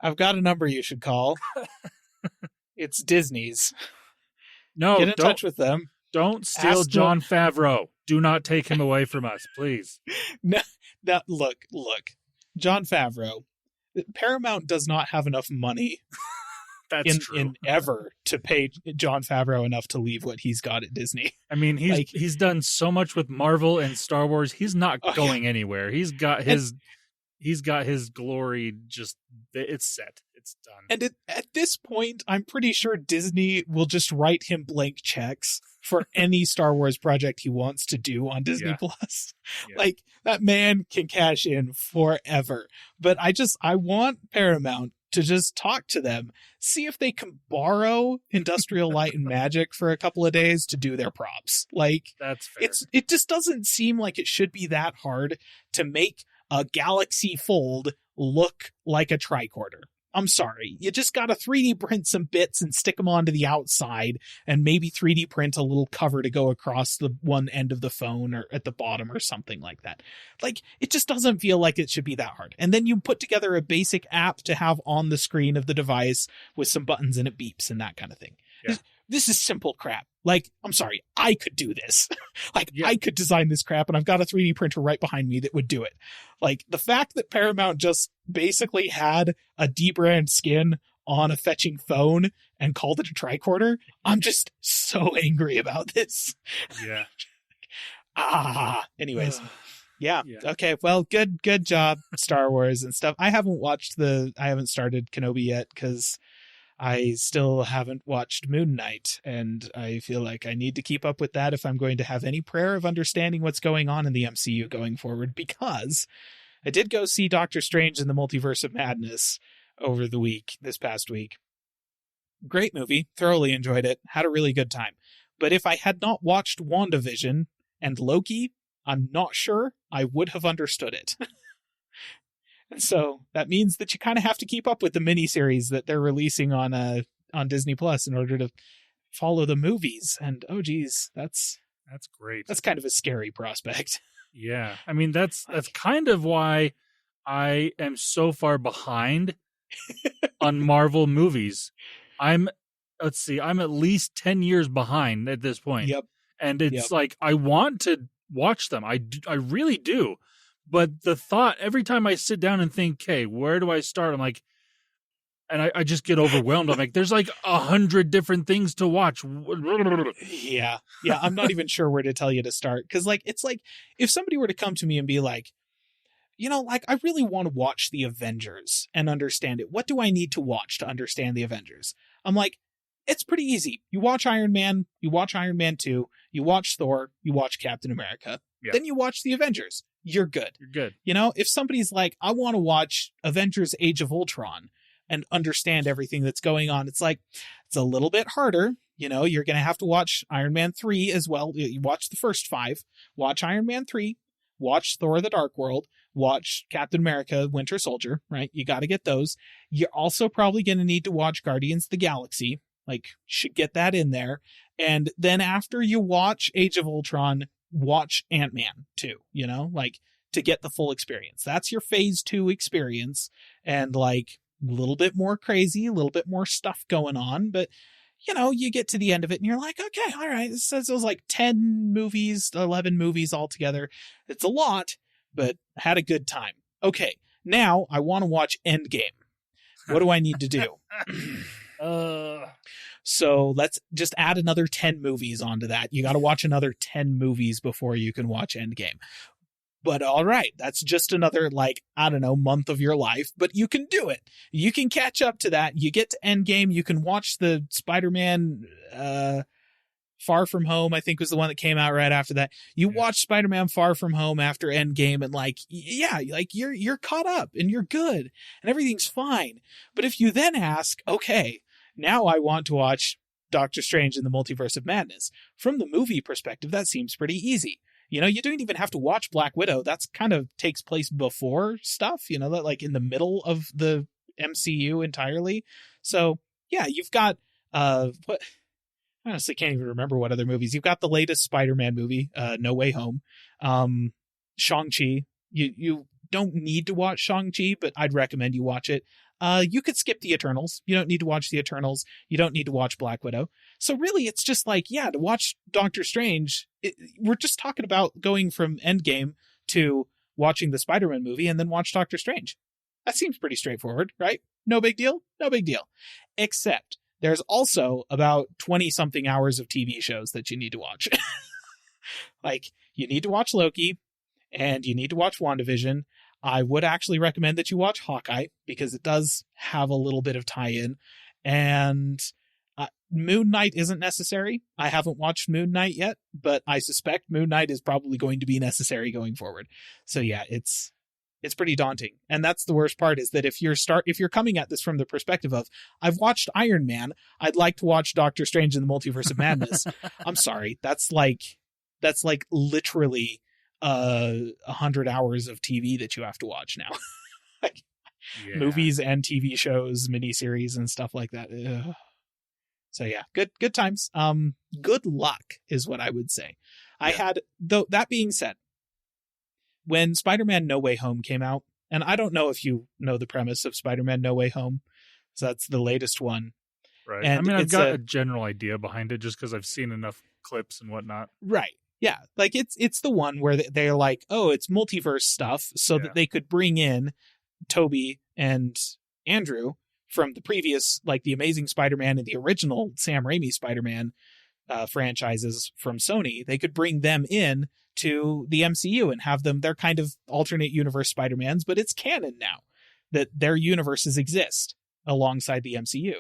C: I've got a number you should call. It's Disney's.
A: No,
C: get in touch with them.
A: Don't steal Jon Favreau. Do not take him away from us, please.
C: No, look. Jon Favreau. Paramount does not have enough money
A: That's true.
C: in ever to pay Jon Favreau enough to leave what he's got at Disney.
A: I mean, he's done so much with Marvel and Star Wars. He's not going anywhere. He's got his glory. Just it's set. It's done.
C: And at this point, I'm pretty sure Disney will just write him blank checks for any Star Wars project he wants to do on Disney Plus. Yeah. Like, that man can cash in forever. But I want Paramount to just talk to them, see if they can borrow Industrial Light and Magic for a couple of days to do their props. Like,
A: that's fair.
C: It just doesn't seem like it should be that hard to make a Galaxy Fold look like a tricorder. I'm sorry. You just got to 3D print some bits and stick them onto the outside and maybe 3D print a little cover to go across the one end of the phone or at the bottom or something like that. Like, it just doesn't feel like it should be that hard. And then you put together a basic app to have on the screen of the device with some buttons and it beeps and that kind of thing. Yeah. This is simple crap. Like, I'm sorry, I could do this. I could design this crap, and I've got a 3D printer right behind me that would do it. Like, the fact that Paramount just basically had a D-brand skin on a fetching phone and called it a tricorder, I'm just so angry about this.
A: Yeah.
C: Anyways. Yeah. Okay. Well, good job, Star Wars and stuff. I haven't started Kenobi yet because I still haven't watched Moon Knight, and I feel like I need to keep up with that if I'm going to have any prayer of understanding what's going on in the MCU going forward, because I did go see Doctor Strange in the Multiverse of Madness over this past week. Great movie. Thoroughly enjoyed it. Had a really good time. But if I had not watched WandaVision and Loki, I'm not sure I would have understood it. And so that means that you kind of have to keep up with the miniseries that they're releasing on Disney Plus in order to follow the movies. And oh geez, that's
A: great.
C: That's kind of a scary prospect.
A: Yeah. I mean, that's kind of why I am so far behind on Marvel movies. I'm at least 10 years behind at this point.
C: Yep.
A: And it's like, I want to watch them. I really do. But the thought, every time I sit down and think, okay, where do I start? I'm like, and I just get overwhelmed. I'm like, there's like 100 different things to watch.
C: Yeah. I'm not even sure where to tell you to start. Cause like, it's like if somebody were to come to me and be like, I really want to watch the Avengers and understand it. What do I need to watch to understand the Avengers? I'm like, it's pretty easy. You watch Iron Man, you watch Iron Man 2, you watch Thor, you watch Captain America, then you watch the Avengers. You're good. If somebody's like, I want to watch Avengers Age of Ultron and understand everything that's going on, it's like, it's a little bit harder. You're going to have to watch Iron Man 3 as well. You watch the first 5, watch Iron Man 3, watch Thor the Dark World, watch Captain America Winter Soldier, right? You got to get those. You're also probably going to need to watch Guardians of the Galaxy. Like, should get that in there. And then after you watch Age of Ultron, watch Ant-Man too, to get the full experience. That's your phase 2 experience, and like a little bit more crazy, a little bit more stuff going on, but you get to the end of it and you're like, okay, all right, it was like 10 movies, 11 movies altogether. It's a lot, but had a good time. Okay, now I want to watch Endgame. What do I need to do? So let's just add another 10 movies onto that. You got to watch another 10 movies before you can watch Endgame. But all right, that's just another, month of your life, but you can do it. You can catch up to that. You get to Endgame. You can watch the Spider-Man Far From Home, I think was the one that came out right after that. You watch Spider-Man Far From Home after Endgame, and you're caught up and you're good and everything's fine. But if you then ask, okay, now I want to watch Doctor Strange in the Multiverse of Madness. From the movie perspective, that seems pretty easy. You don't even have to watch Black Widow. That's kind of takes place before stuff, that like in the middle of the MCU entirely. So yeah, you've got, I honestly can't even remember what other movies. You've got the latest Spider-Man movie, No Way Home. Shang-Chi. You don't need to watch Shang-Chi, but I'd recommend you watch it. You could skip the Eternals. You don't need to watch the Eternals. You don't need to watch Black Widow. So really, it's just like, to watch Doctor Strange, we're just talking about going from Endgame to watching the Spider-Man movie and then watch Doctor Strange. That seems pretty straightforward, right? No big deal? No big deal. Except there's also about 20-something hours of TV shows that you need to watch. Like, you need to watch Loki, and you need to watch WandaVision. I would actually recommend that you watch Hawkeye, because it does have a little bit of tie-in. And Moon Knight isn't necessary. I haven't watched Moon Knight yet, but I suspect Moon Knight is probably going to be necessary going forward. So yeah, it's pretty daunting. And that's the worst part, is that if you're coming at this from the perspective of, I've watched Iron Man, I'd like to watch Doctor Strange in the Multiverse of Madness. I'm sorry. That's like literally 100 hours of TV that you have to watch now. Like movies and TV shows, miniseries and stuff like that. Ugh. So yeah, good times. Good luck is what I would say. I had, though, that being said, when Spider-Man No Way Home came out, and I don't know if you know the premise of Spider-Man No Way Home, so that's the latest one.
A: Right.
C: And
A: I mean, I've got a general idea behind it just because I've seen enough clips and whatnot.
C: Right. Yeah. Like it's the one where they're like, oh, it's multiverse stuff, so that they could bring in Toby and Andrew from the previous, like the Amazing Spider-Man and the original Sam Raimi Spider-Man franchises from Sony. They could bring them in to the MCU and have them, they're kind of alternate universe Spider-Mans, but it's canon now that their universes exist alongside the MCU.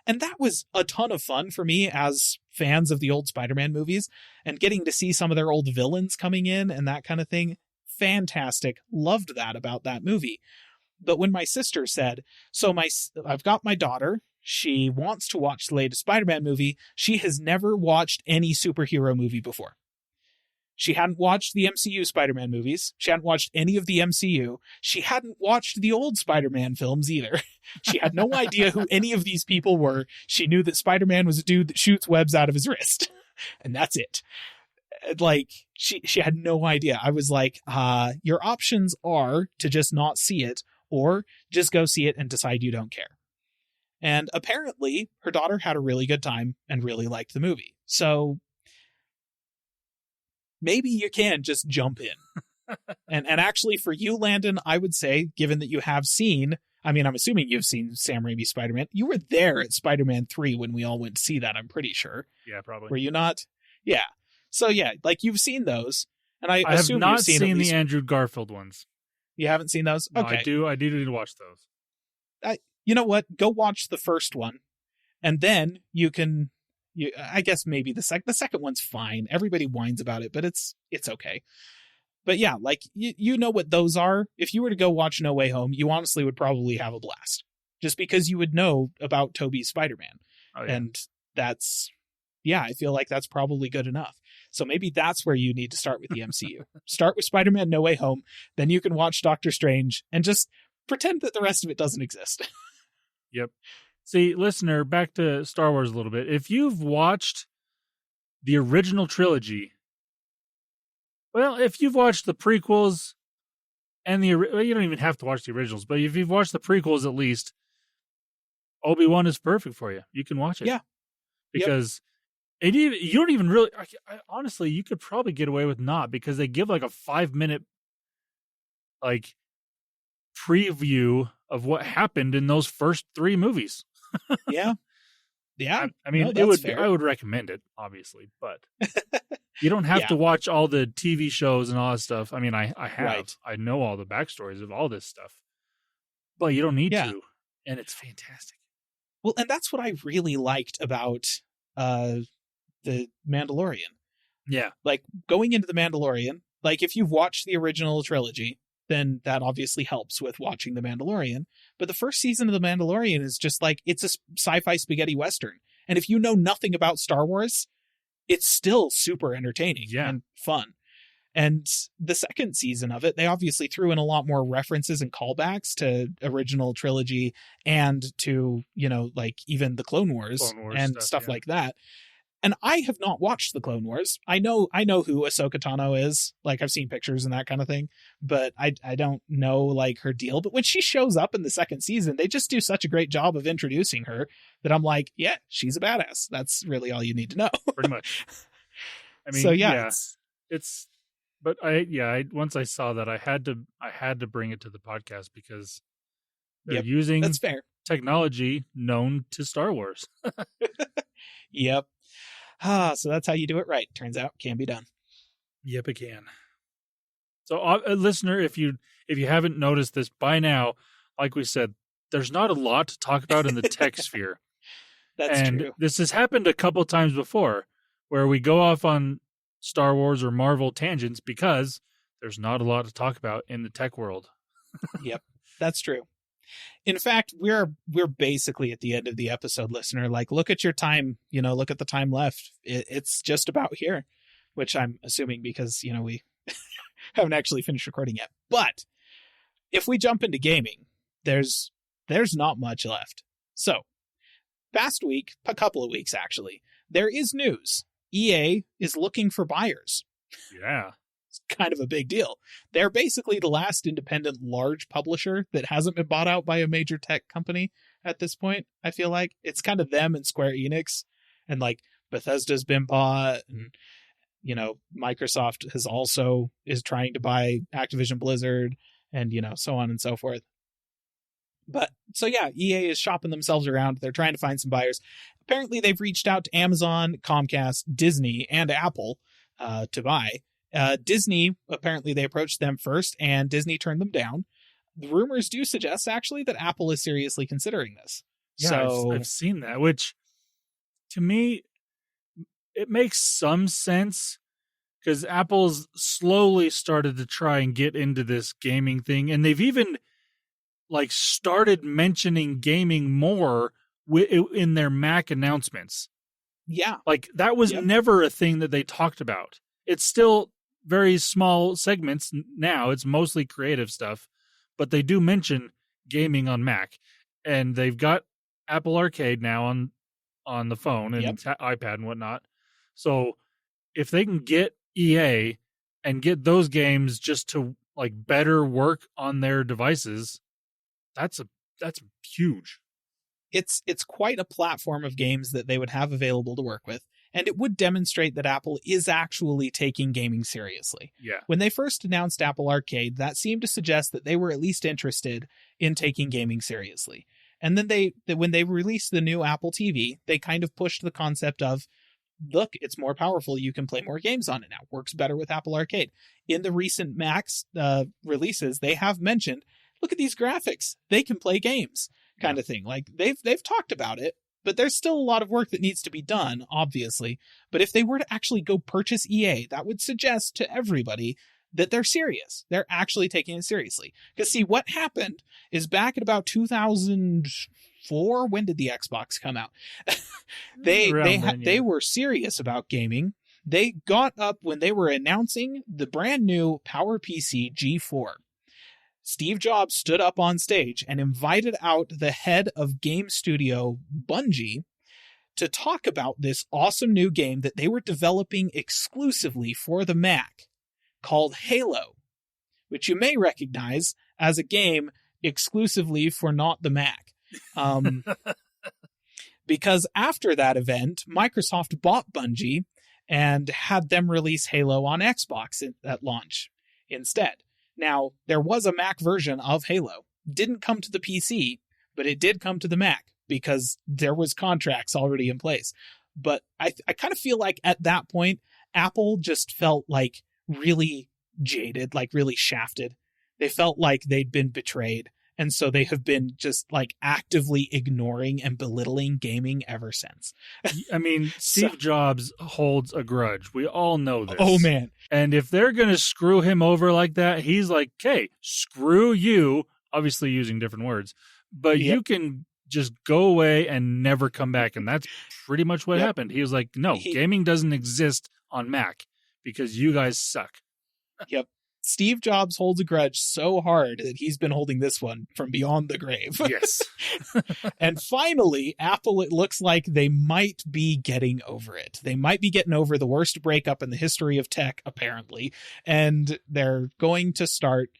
C: And that was a ton of fun for me as fans of the old Spider-Man movies, and getting to see some of their old villains coming in and that kind of thing. Fantastic. Loved that about that movie. But when my sister said, I've got my daughter, she wants to watch the latest Spider-Man movie. She has never watched any superhero movie before. She hadn't watched the MCU Spider-Man movies. She hadn't watched any of the MCU. She hadn't watched the old Spider-Man films either. She had no idea who any of these people were. She knew that Spider-Man was a dude that shoots webs out of his wrist. And that's it. Like, she had no idea. I was like, your options are to just not see it, or just go see it and decide you don't care. And apparently, her daughter had a really good time and really liked the movie. So maybe you can just jump in. and actually, for you, Landon, I would say, given that you have seen, I mean, I'm assuming you've seen Sam Raimi's Spider-Man. You were there at Spider-Man 3 when we all went to see that, I'm pretty sure.
A: Yeah, probably.
C: Were you not? Yeah. So yeah, like, you've seen those. And I assume
A: have not
C: you've seen
A: the Andrew Garfield ones.
C: You haven't seen those?
A: No,
C: Okay.
A: I do need to watch those.
C: You know what? Go watch the first one, and then you can. I guess maybe the second one's fine. Everybody whines about it, but it's okay. But yeah, like you know what those are. If you were to go watch No Way Home, you honestly would probably have a blast, just because you would know about Tobey's Spider-Man, and that's. Yeah, I feel like that's probably good enough. So maybe that's where you need to start with the MCU. Start with Spider-Man No Way Home, then you can watch Doctor Strange and just pretend that the rest of it doesn't exist.
A: Yep. See, listener, back to Star Wars a little bit. If you've watched the original trilogy, well, if you've watched the prequels and you don't even have to watch the originals, but if you've watched the prequels at least, Obi-Wan is perfect for you. You can watch it.
C: Yeah.
A: Because... you don't even really, honestly, you could probably get away with not, because they give like a 5-minute like preview of what happened in those first 3 movies.
C: Yeah. Yeah.
A: I mean, I would recommend it, obviously, but you don't have to watch all the TV shows and all that stuff. I mean, I have, right. I know all the backstories of all this stuff, but you don't need to. And it's fantastic.
C: Well, and that's what I really liked about, the Mandalorian.
A: Yeah.
C: Like, going into the Mandalorian, like, if you've watched the original trilogy, then that obviously helps with watching the Mandalorian. But the first season of the Mandalorian is just like, it's a sci-fi spaghetti western. And if you know nothing about Star Wars, it's still super entertaining and fun. And the second season of it, they obviously threw in a lot more references and callbacks to original trilogy and to, like, even the Clone Wars and stuff like that. And I have not watched the Clone Wars. I know who Ahsoka Tano is. Like, I've seen pictures and that kind of thing, but I don't know, like, her deal. But when she shows up in the second season, they just do such a great job of introducing her that I'm like, yeah, she's a badass. That's really all you need to know.
A: Pretty much. I mean, it's. But once I saw that, I had to bring it to the podcast, because they're using
C: that's fair.
A: Technology known to Star Wars.
C: Yep. So that's how you do it right. Turns out, can be done.
A: Yep, it can. So, listener, if you haven't noticed this by now, like we said, there's not a lot to talk about in the tech sphere.
C: That's true.
A: This has happened a couple times before, where we go off on Star Wars or Marvel tangents because there's not a lot to talk about in the tech world.
C: Yep, that's true. In fact, we're basically at the end of the episode, listener. Like, look at your time, look at the time left. It's just about here, which I'm assuming because, Haven't actually finished recording yet. But if we jump into gaming, there's not much left. So, past week, a couple of weeks actually, there is news. EA is looking for buyers.
A: Yeah.
C: It's kind of a big deal. They're basically the last independent large publisher that hasn't been bought out by a major tech company at this point, I feel like. It's kind of them and Square Enix, and like Bethesda's been bought, and Microsoft is trying to buy Activision Blizzard, and so on and so forth. But so yeah, EA is shopping themselves around. They're trying to find some buyers. Apparently they've reached out to Amazon, Comcast, Disney, and Apple to buy. Disney, apparently they approached them first, and Disney turned them down. The rumors do suggest actually that Apple is seriously considering this.
A: Yeah,
C: so
A: I've seen that, which to me, it makes some sense, because Apple's slowly started to try and get into this gaming thing, and they've even started mentioning gaming more in their Mac announcements.
C: Yeah.
A: That was never a thing that they talked about. It's still very small segments now. It's mostly creative stuff, but they do mention gaming on Mac, and they've got Apple Arcade now on the phone and iPad and whatnot. So if they can get EA and get those games just to better work on their devices, that's huge.
C: It's quite a platform of games that they would have available to work with, and it would demonstrate that Apple is actually taking gaming seriously.
A: Yeah.
C: When they first announced Apple Arcade, that seemed to suggest that they were at least interested in taking gaming seriously. And then when they released the new Apple TV, they kind of pushed the concept of, look, it's more powerful. You can play more games on it now. Works better with Apple Arcade. In the recent Macs releases, they have mentioned, look at these graphics. They can play games, kind of thing. They've talked about it, but there's still a lot of work that needs to be done, obviously. But if they were to actually go purchase EA, that would suggest to everybody that they're serious. They're actually taking it seriously. Because see, what happened is back at about 2004, when did the Xbox come out? They were serious about gaming. They got up when they were announcing the brand new PowerPC G4. Steve Jobs stood up on stage and invited out the head of game studio Bungie to talk about this awesome new game that they were developing exclusively for the Mac called Halo, which you may recognize as a game exclusively for not the Mac. Because after that event, Microsoft bought Bungie and had them release Halo on Xbox at launch instead. Now, there was a Mac version of Halo. Didn't come to the PC, but it did come to the Mac because there was contracts already in place. But I kind of feel like at that point, Apple just felt really jaded, really shafted. They felt like they'd been betrayed. And so they have been just actively ignoring and belittling gaming ever since.
A: I mean, Steve Jobs holds a grudge. We all know this.
C: Oh, man.
A: And if they're going to screw him over like that, he's like, okay, screw you. Obviously using different words. But you can just go away and never come back. And that's pretty much what happened. He was like, no, gaming doesn't exist on Mac because you guys suck.
C: Yep. Steve Jobs holds a grudge so hard that he's been holding this one from beyond the grave.
A: Yes.
C: And finally, Apple, it looks like they might be getting over it. They might be getting over the worst breakup in the history of tech, apparently. And they're going to start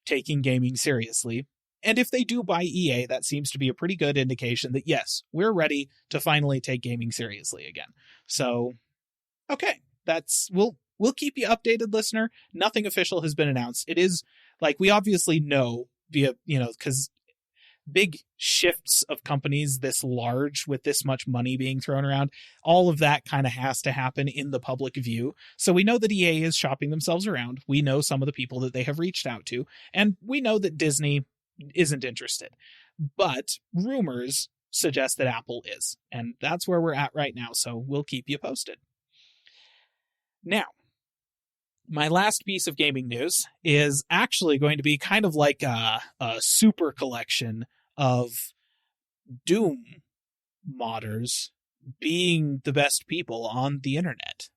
C: taking gaming seriously. And if they do buy EA, that seems to be a pretty good indication that, yes, we're ready to finally take gaming seriously again. So, okay, We'll keep you updated, listener. Nothing official has been announced. It is we obviously know via, because big shifts of companies this large with this much money being thrown around, all of that kind of has to happen in the public view. So we know that EA is shopping themselves around. We know some of the people that they have reached out to, and we know that Disney isn't interested. But rumors suggest that Apple is, and that's where we're at right now. So we'll keep you posted. Now, my last piece of gaming news is actually going to be kind of like a super collection of Doom modders being the best people on the internet.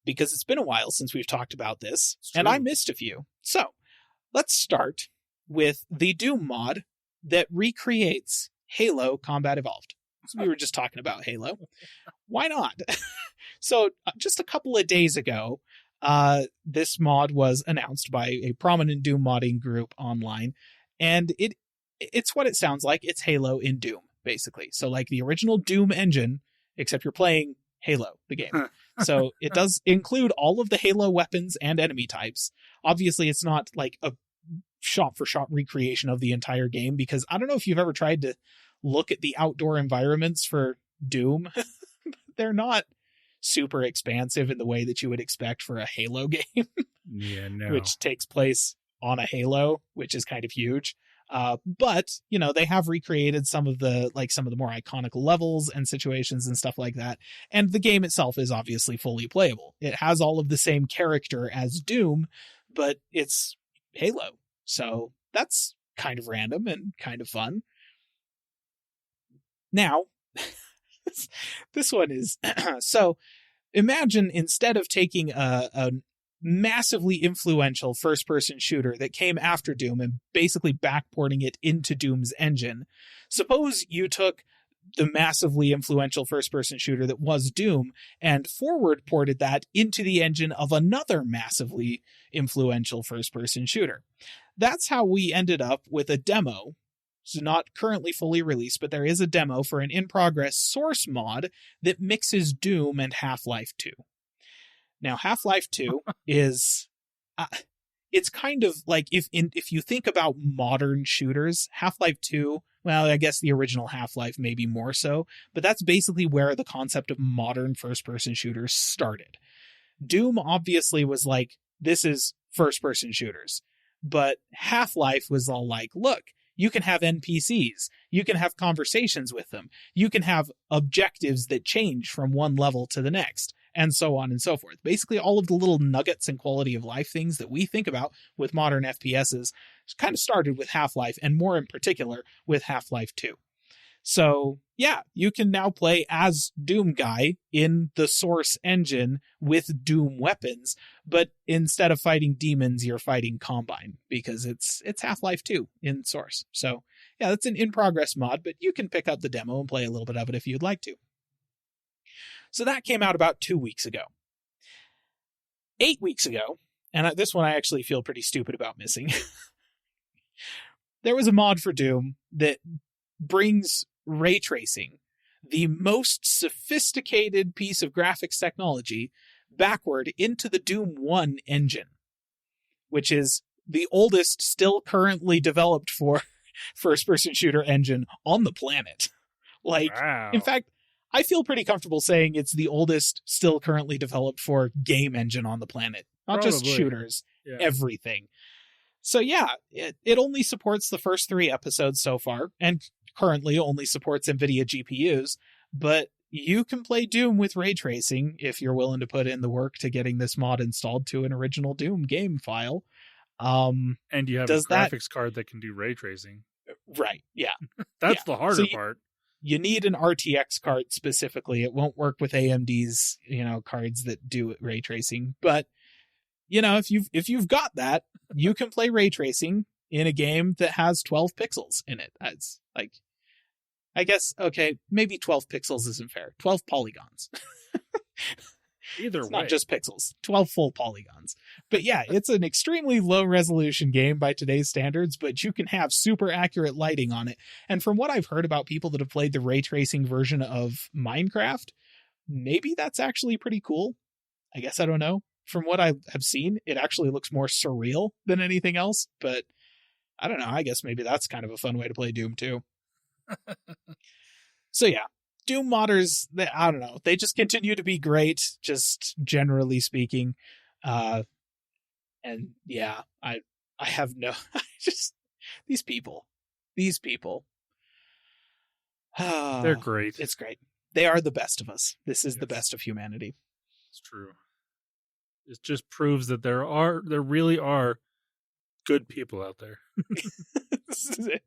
C: because it's been a while since we've talked about this, and I missed a few. So let's start with the Doom mod that recreates Halo Combat Evolved. So we were just talking about Halo. Why not? So just a couple of days ago, this mod was announced by a prominent Doom modding group online, and it's what it sounds like. It's Halo in Doom, basically. So like the original Doom engine, except you're playing Halo, the game. So it does include all of the Halo weapons and enemy types. Obviously, it's not like a shot-for-shot recreation of the entire game, because I don't know if you've ever tried to look at the outdoor environments for Doom. They're not super expansive in the way that you would expect for a Halo game.
A: Yeah, no.
C: Which takes place on a Halo, which is kind of huge. But, you know, they have recreated some of the more iconic levels and situations and stuff like that. And the game itself is obviously fully playable. It has all of the same character as Doom, but it's Halo. So that's kind of random and kind of fun. Now, this one is, so imagine instead of taking a massively influential first-person shooter that came after Doom and basically backporting it into Doom's engine, suppose you took the massively influential first-person shooter that was Doom and forward-ported that into the engine of another massively influential first-person shooter. That's how we ended up with a demo. It's not currently fully released, but there is a demo for an in-progress source mod that mixes Doom and Half-Life 2. Now, Half-Life 2 is... it's kind of like, if you think about modern shooters, Half-Life 2, well, I guess the original Half-Life maybe more so, but that's basically where the concept of modern first-person shooters started. Doom obviously was like, this is first-person shooters. But Half-Life was all like, look, you can have NPCs, you can have conversations with them, you can have objectives that change from one level to the next, and so on and so forth. Basically, all of the little nuggets and quality of life things that we think about with modern FPSs kind of started with Half-Life, and more in particular with Half-Life 2. So, yeah, you can now play as Doom Guy in the Source engine with Doom weapons, but instead of fighting demons, you're fighting Combine, because it's Half-Life 2 in Source. So, yeah, that's an in-progress mod, but you can pick up the demo and play a little bit of it if you'd like to. So that came out about 2 weeks ago. 8 weeks ago, and this one I actually feel pretty stupid about missing, there was a mod for Doom that brings ray tracing, the most sophisticated piece of graphics technology, backward into the Doom 1 engine, which is the oldest still currently developed for first-person shooter engine on the planet.
A: Wow.
C: In fact, I feel pretty comfortable saying it's the oldest still currently developed for game engine on the planet. Not
A: Probably.
C: Just shooters,
A: Yeah.
C: Everything. So yeah, it only supports the first 3 episodes so far, and currently only supports NVIDIA GPUs, but you can play Doom with ray tracing if you're willing to put in the work to getting this mod installed to an original Doom game file.
A: And you have a graphics card that can do ray tracing.
C: Right, yeah.
A: That's the harder part.
C: You need an RTX card specifically. It won't work with AMD's, cards that do ray tracing, but if you've got that, you can play ray tracing in a game that has 12 pixels in it. That's like, I guess, okay, maybe 12 pixels isn't fair. 12 polygons.
A: Either
C: it's
A: way.
C: not just pixels. 12 full polygons. But yeah, it's an extremely low resolution game by today's standards, but you can have super accurate lighting on it. And from what I've heard about people that have played the ray tracing version of Minecraft, maybe that's actually pretty cool. I guess I don't know. From what I have seen, it actually looks more surreal than anything else, but I don't know. I guess maybe that's kind of a fun way to play Doom too. So yeah, Doom modders, I don't know. They just continue to be great, just generally speaking. And yeah, I have no, these people.
A: They're great.
C: It's great. They are the best of us. This is
A: Yes.
C: the best of humanity.
A: It's true. It just proves that there really are good people out there.
C: This is it.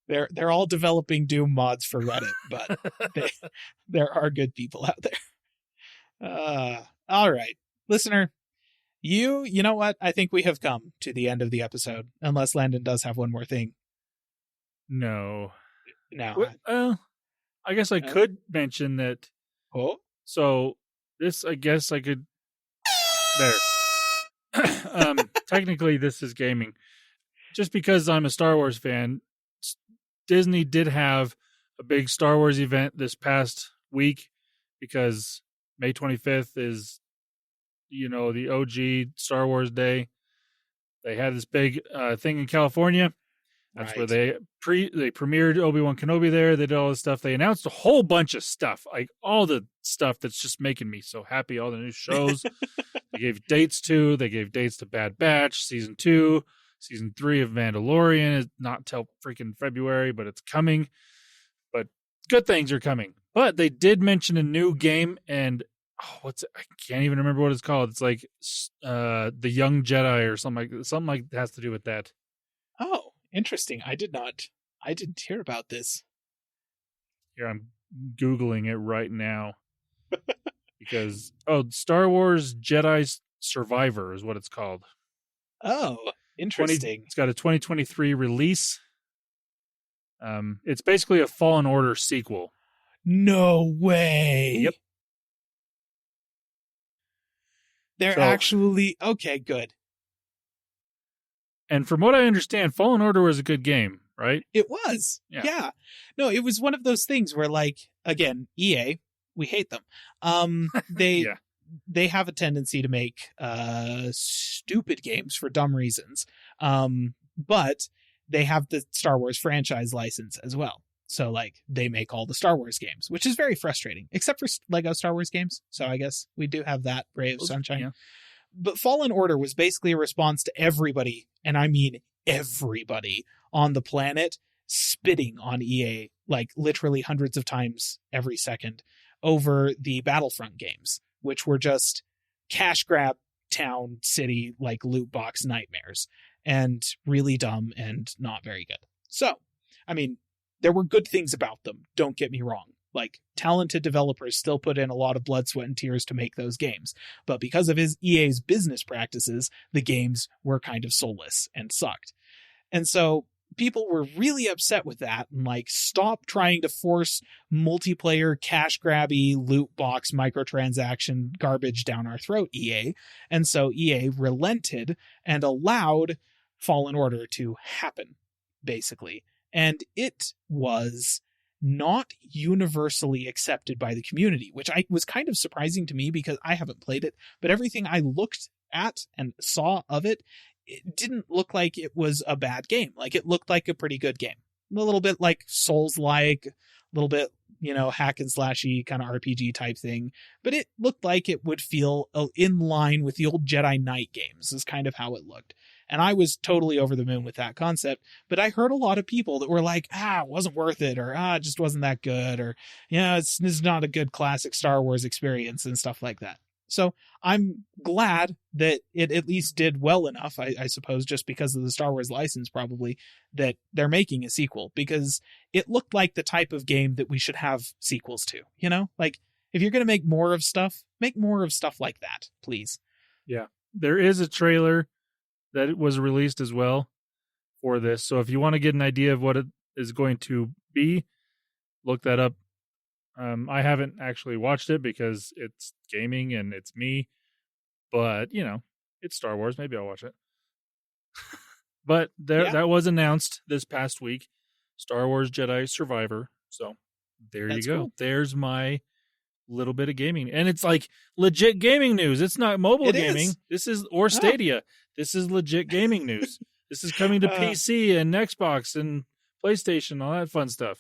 C: They're all developing Doom mods for Reddit, but there are good people out there. All right. Listener, you know what? I think we have come to the end of the episode, unless Landon does have one more thing.
A: No.
C: No.
A: I guess I could mention that.
C: Oh?
A: So this, I guess I could. There. Technically, this is gaming. Just because I'm a Star Wars fan, Disney did have a big Star Wars event this past week because May 25th is, the OG Star Wars Day. They had this big thing in California. That's where they premiered Obi-Wan Kenobi there. They did all this stuff. They announced a whole bunch of stuff, like all the stuff that's just making me so happy. All the new shows. They gave dates to. They gave dates to Bad Batch, Season 2. Season 3 of Mandalorian is not till freaking February, but it's coming. But good things are coming. But they did mention a new game, and I can't even remember what it's called. It's like the Young Jedi or something like that has to do with that.
C: Oh, interesting. I didn't hear about this.
A: Here, I'm Googling it right now. Because, Star Wars Jedi Survivor is what it's called.
C: Oh, interesting.
A: It's got a 2023 release. It's basically a Fallen Order sequel.
C: No way.
A: Yep.
C: They're actually... Okay, good.
A: And from what I understand, Fallen Order was a good game, right?
C: It was. Yeah. No, it was one of those things where, like, again, EA, we hate them. They have a tendency to make stupid games for dumb reasons. But they have the Star Wars franchise license as well. So, like, they make all the Star Wars games, which is very frustrating, except for Lego Star Wars games. So I guess we do have that, Ray of Sunshine. Yeah. But Fallen Order was basically a response to everybody, and I mean everybody on the planet, spitting on EA, like literally hundreds of times every second, over the Battlefront games, which were just cash grab town city like loot box nightmares, and really dumb and not very good. So, I mean, there were good things about them, don't get me wrong. Like, talented developers still put in a lot of blood, sweat, and tears to make those games. But because of EA's business practices, the games were kind of soulless and sucked. And so people were really upset with that and, like, stop trying to force multiplayer, cash grabby, loot box, microtransaction garbage down our throat, EA. And so EA relented and allowed Fallen Order to happen, basically. And it was not universally accepted by the community, which was kind of surprising to me because I haven't played it, but everything I looked at and saw of it, it didn't look like it was a bad game. Like, it looked like a pretty good game. A little bit like Souls-like, a little bit, hack and slashy kind of RPG type thing, but it looked like it would feel in line with the old Jedi Knight games is kind of how it looked. And I was totally over the moon with that concept, but I heard a lot of people that were like, it wasn't worth it, or it just wasn't that good, or, this is not a good classic Star Wars experience and stuff like that. So I'm glad that it at least did well enough, I suppose, just because of the Star Wars license probably, that they're making a sequel, because it looked like the type of game that we should have sequels to, Like, if you're going to make more of stuff like that, please.
A: Yeah. There is a trailer that was released as well for this. So if you want to get an idea of what it is going to be, look that up. I haven't actually watched it because it's gaming and it's me, but it's Star Wars. Maybe I'll watch it. But that was announced this past week, Star Wars Jedi Survivor. So there you go. Cool. There's my little bit of gaming, and it's like legit gaming news. It's not mobile gaming. This is Stadia. This is legit gaming news. This is coming to PC and Xbox and PlayStation, all that fun stuff.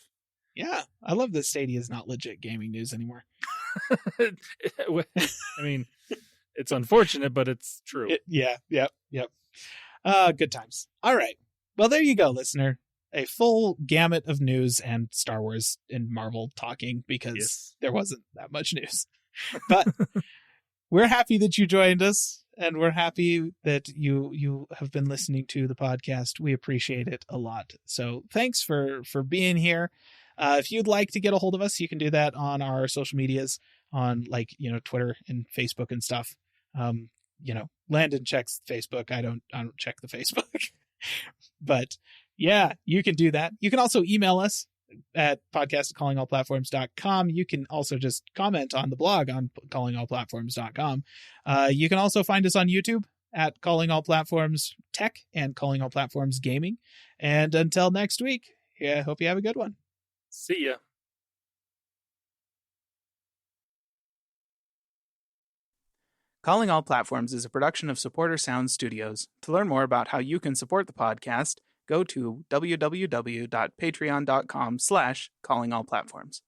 C: Yeah, I love that Stadia is not legit gaming news anymore.
A: I mean, it's unfortunate, but it's true.
C: Yep. Good times. All right. Well, there you go, listener. A full gamut of news and Star Wars and Marvel talking, because there wasn't that much news. But we're happy that you joined us, and we're happy that you have been listening to the podcast. We appreciate it a lot. So thanks for being here. If you'd like to get a hold of us, you can do that on our social medias. on like, Twitter and Facebook and stuff. Landon checks Facebook. I don't check the Facebook. But yeah, you can do that. You can also email us at podcast@callingallplatforms.com. You can also just comment on the blog on callingallplatforms.com. You can also find us on YouTube at Calling All Platforms Tech and Calling All Platforms Gaming. And until next week, I hope you have a good one.
A: See ya.
C: Calling All Platforms is a production of Supporter Sound Studios. To learn more about how you can support the podcast, go to www.patreon.com/callingallplatforms.